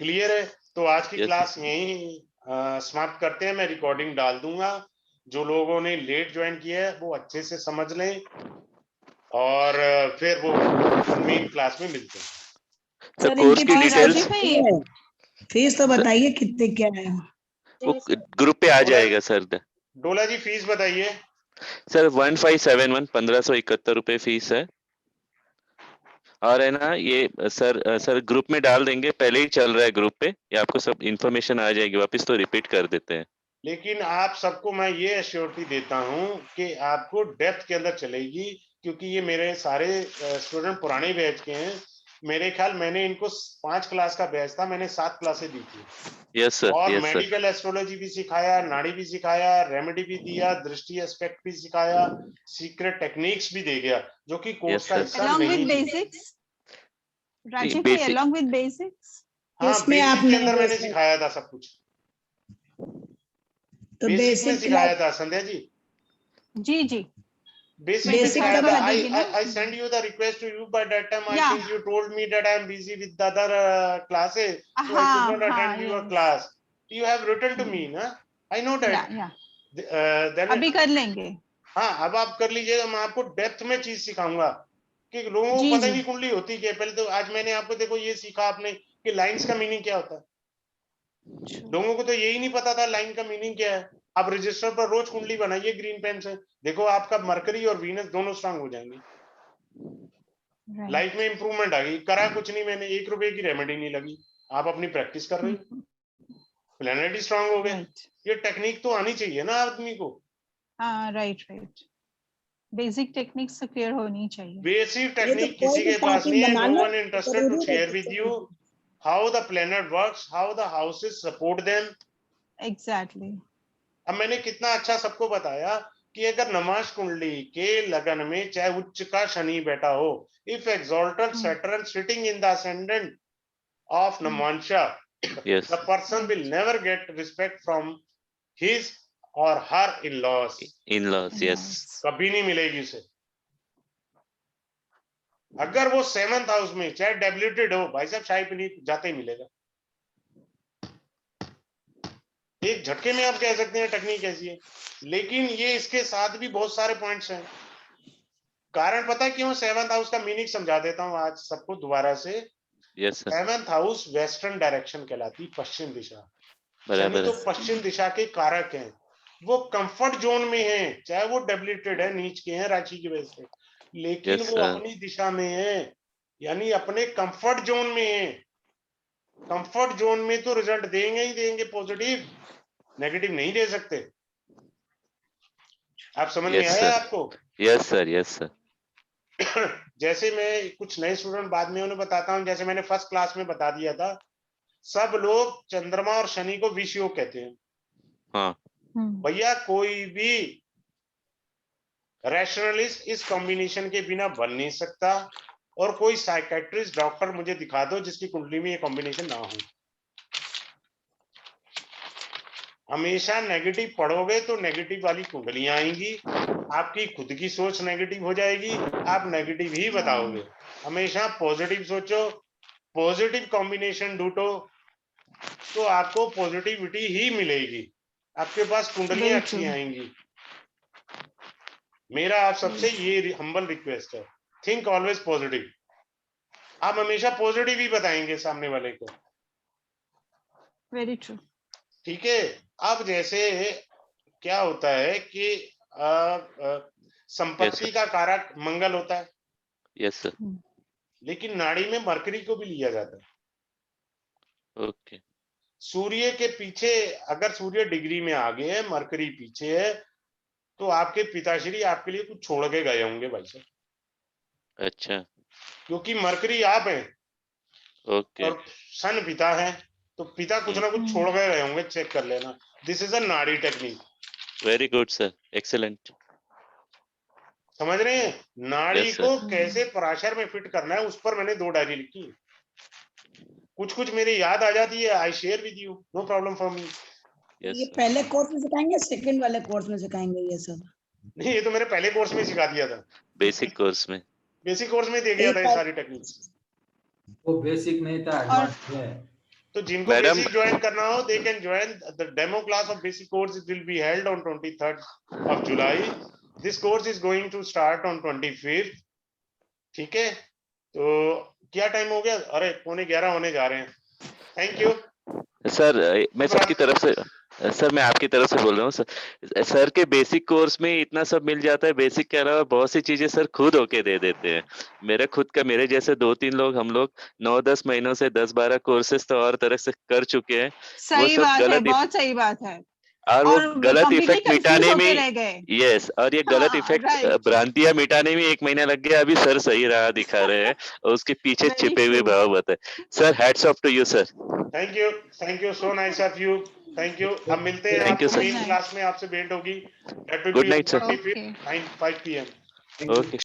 S1: क्लियर है? तो आज की
S2: Yes,
S1: क्लास यहीं समाप्त करते हैं। मैं रिकॉर्डिंग डाल दूंगा, जो लोगों ने लेट ज्वाइन किया है वो अच्छे से समझ लें, और फिर वो मेन क्लास में मिलते हैं।
S2: सर
S3: सर
S2: कोर्स
S3: इनकी
S2: की
S3: फीस
S2: डिटेल्स
S6: भाई
S3: फीस तो बताइए कितने क्या है।
S2: वो
S7: जी सर।
S2: ग्रुप पे आ जाएगा सर।
S1: डोला जी फीस बताइए।
S2: सर 1571 1571 रुपए फीस है। और है ना ये सर ग्रुप में डाल देंगे, पहले ही चल रहा है ग्रुप पे, ये आपको सब इन्फॉर्मेशन आ जाएगी, वापस तो रिपीट कर देते हैं।
S1: लेकिन आप सबको मैं ये एश्योरिटी देता हूं कि आपको डेप्थ के अंदर चलेगी, क्योंकि ये मेरे सारे स्टूडेंट पुराने बैच के हैं। मेरे ख्याल मैंने इनको 5 क्लास का बैच था, मैंने 7 क्लासें दी थी।
S2: Yes sir.
S1: और
S2: यस सर।
S1: मेडिकल एस्ट्रोलॉजी भी सिखाया, नाड़ी भी सिखाया, रेमेडी भी दिया, दृष्टि एस्पेक्ट भी सिखाया, सीक्रेट टेक्निक्स भी दे गया, जो कि कोर्स
S2: Yes,
S1: का
S2: sir.
S1: हिस्सा
S6: along with
S1: नहीं थी।
S6: basics राजीव भाई,
S2: बेसिक
S6: along with basics
S1: हाँ,
S3: इसमें
S1: बेसिक के
S3: आपने
S1: अंदर मैंने सिखाया था सब कुछ,
S3: तो
S1: बेसिक में
S3: बेसिक
S1: सिखाया था संध्या जी,
S6: जी जी
S1: बेसिक में
S3: Basic
S1: सिखाया
S3: का
S1: था।
S6: बता दीजिए ना।
S1: I send you the request to you, but that time I
S6: Yeah.
S1: think you told me that I am busy with the other classes, so I could not
S6: हाँ
S1: attend your
S6: yes
S1: class. You have written to me, ना? I know
S6: या
S1: that.
S6: या
S1: Then
S6: अभी कर लेंगे।
S1: हाँ, अब आप कर लीजिएगा। मैं आपको डेप्थ में चीज सिखाऊंगा कि लोगों को
S6: जी
S1: पता ही
S6: जी
S1: नहीं कुंडली होती क्या है। पहले तो आज मैंने आपको देखो ये सीखा आपने कि लाइंस का मीनिंग क्या होता है। लोगों को तो यही नहीं पता था लाइन का मीनिंग क्या है। आप रजिस्टर पर रोज कुंडली बनाइए ग्रीन पेन से, देखो आपका मरकरी और वीनस दोनों स्ट्रांग हो जाएंगे। लाइफ में इंप्रूवमेंट आ गई। करा कुछ नहीं मैंने, 1 रुपए की रेमेडी नहीं लगी, आप अपनी प्रैक्टिस कर रहे हो, प्लैनेट स्ट्रांग हो गए।
S6: राइट
S1: ये टेक्निक तो आनी चाहिए ना आदमी को।
S6: हाँ राइट बेसिक टेक्निक्स क्लियर होनी चाहिए।
S1: बेसिक
S3: ये तो
S1: टेक्निक
S3: कोई
S1: किसी
S3: भी
S1: के पास
S3: टाइपिंग
S1: नहीं है।
S3: बना
S1: नो
S3: लो
S1: वन इंटरेस्टेड टू
S3: जरूरी
S1: शेयर
S3: रहती
S1: विद
S3: है।
S1: You how the planet works, how the houses support them.
S6: Exactly
S1: अब मैंने कितना अच्छा सबको बताया कि अगर नमाज कुंडली के लगन में चाहे उच्च का शनि बैठा हो, if exalted Saturn sitting in the ascendant of Navamsa,
S2: Yes.
S1: the person will never get respect from his or her in-laws.
S2: In-laws. Yes.
S1: कभी नहीं मिलेगी उसे। अगर वो 7th हाउस में चाहे डेबिलिटेड हो, भाई साहब शाही पनीर जाते ही मिलेगा। एक झटके में आप कह सकते हैं टेक्निक ऐसी है, लेकिन ये इसके साथ भी बहुत सारे पॉइंट्स हैं। कारण पता क्यों? 7th हाउस का मीनिंग समझा देता हूं आज सबको दोबारा से।
S2: Yes sir.
S1: 7th house western direction कहलाती, पश्चिम दिशा। शनि
S2: बराबर
S1: तो
S2: है।
S1: पश्चिम दिशा के कारक हैं, वो कंफर्ट जोन में हैं, चाहे वो डेबिलिटेड है, नीच के हैं राशि की वजह से, लेकिन
S2: Yes
S1: वो
S2: sir.
S1: अपनी दिशा में है, यानी अपने कंफर्ट जोन में है। कंफर्ट जोन में तो रिजल्ट देंगे ही देंगे पॉजिटिव, नेगेटिव नहीं दे सकते। आप समझ में
S2: Yes
S1: आया
S2: sir.
S1: आपको?
S2: Yes sir. Yes sir.
S1: जैसे मैं कुछ नए स्टूडेंट बाद में उन्हें बताता हूं, जैसे मैंने फर्स्ट क्लास में बता दिया था, सब लोग चंद्रमा और शनि को विष योग कहते हैं।
S2: हाँ।
S1: भैया कोई भी रैशनलिस्ट इस कॉम्बिनेशन के बिना बन नहीं सकता, और कोई साइकेट्रिस्ट डॉक्टर मुझे दिखा दो जिसकी कुंडली में ये कॉम्बिनेशन ना हो। हमेशा नेगेटिव पढ़ोगे तो नेगेटिव वाली कुंडलियां आएंगी, आपकी खुद की सोच नेगेटिव हो जाएगी, आप नेगेटिव ही बताओगे। हमेशा पॉजिटिव सोचो, पॉजिटिव कॉम्बिनेशन ढूंढो, तो आपको पॉजिटिविटी ही मिलेगी, आपके पास कुंडलियां अच्छी आएंगी। मेरा आप सबसे ये हम्बल रिक्वेस्ट है, थिंक ऑलवेज पॉजिटिव। आप हमेशा पॉजिटिव ही बताएंगे सामने वाले को,
S6: वेरी ट्रू।
S1: ठीक है। अब जैसे क्या होता है कि संपत्ति का कारक मंगल होता है,
S2: यस सर।
S1: लेकिन नाड़ी में मरकरी को भी लिया जाता है।
S2: ओके।
S1: सूर्य के पीछे अगर सूर्य डिग्री में आगे है, मरकरी पीछे है, तो आपके पिताश्री आपके लिए कुछ छोड़ के गए होंगे भाई साहब।
S2: अच्छा।
S1: क्योंकि मरकरी आप हैं
S2: ओके।
S1: और सन पिता है, तो पिता कुछ ना कुछ छोड़ के गए होंगे, चेक कर लेना। दिस इज अ नाड़ी technique.
S2: Very good sir, excellent.
S1: समझ रहे हैं? नाड़ी
S2: Yes, sir.
S1: को कैसे पराशर में फिट करना है, उस पर मैंने 2 डायरी लिखी है। कुछ मेरे याद आ जाती है, I share with you, no problem for me.
S2: Yes,
S3: ये
S2: sir.
S3: पहले कोर्स में सिखाएंगे, सेकंड वाले कोर्स में सिखाएंगे ये सब?
S1: नहीं, ये तो मैंने पहले कोर्स में सिखा दिया था,
S2: बेसिक कोर्स में।
S1: बेसिक कोर्स में दे दिया था ये सारी टेक्निक्स।
S5: वो बेसिक नहीं था, एडवांस है।
S1: तो जिनको
S2: Madam-
S1: बेसिक ज्वाइन करना हो, they can join the demo class of basic course. It will be held on 23rd of July. This course is going to start on 25th। ठीक है, तो क्या टाइम हो गया? अरे 11:15 होने जा रहे हैं। थैंक यू
S2: सर मैं सबकी तरफ से, सर मैं आपकी तरफ से बोल रहा हूँ सर। सर के बेसिक कोर्स में इतना सब मिल जाता है, बेसिक के अलावा बहुत सी चीजें सर खुद होके दे देते हैं। मेरे खुद का, मेरे जैसे 2-3 लोग, हम लोग 9-10 महीनों से 10-12 कोर्सेज तो और तरह से कर चुके हैं।
S6: सही
S2: सब
S6: बात है,
S2: गलत
S6: बहुत सही बात है।
S2: और वो गलत
S6: completely
S2: इफेक्ट
S6: confused
S2: मिटाने
S6: होके
S2: में,
S6: रह गए।
S2: यस, और ये गलत
S6: हाँ,
S2: इफेक्ट
S6: right.
S2: भ्रांतियां मिटाने में 1 महीना लग गया। अभी सर सही राह दिखा रहे हैं और उसके पीछे
S6: Very
S2: छिपे हुए
S6: true.
S2: भाव बताए। Sir hats off to you sir.
S1: Thank you so nice of you. Thank you. अब मिलते हैं,
S2: Thank you,
S1: आपको
S2: sir.
S1: मेन क्लास में आपसे भेंट होगी। That will
S2: Good
S1: be on
S2: night, sir.
S1: 25th,
S6: Okay.
S1: 5 PM।
S2: Okay.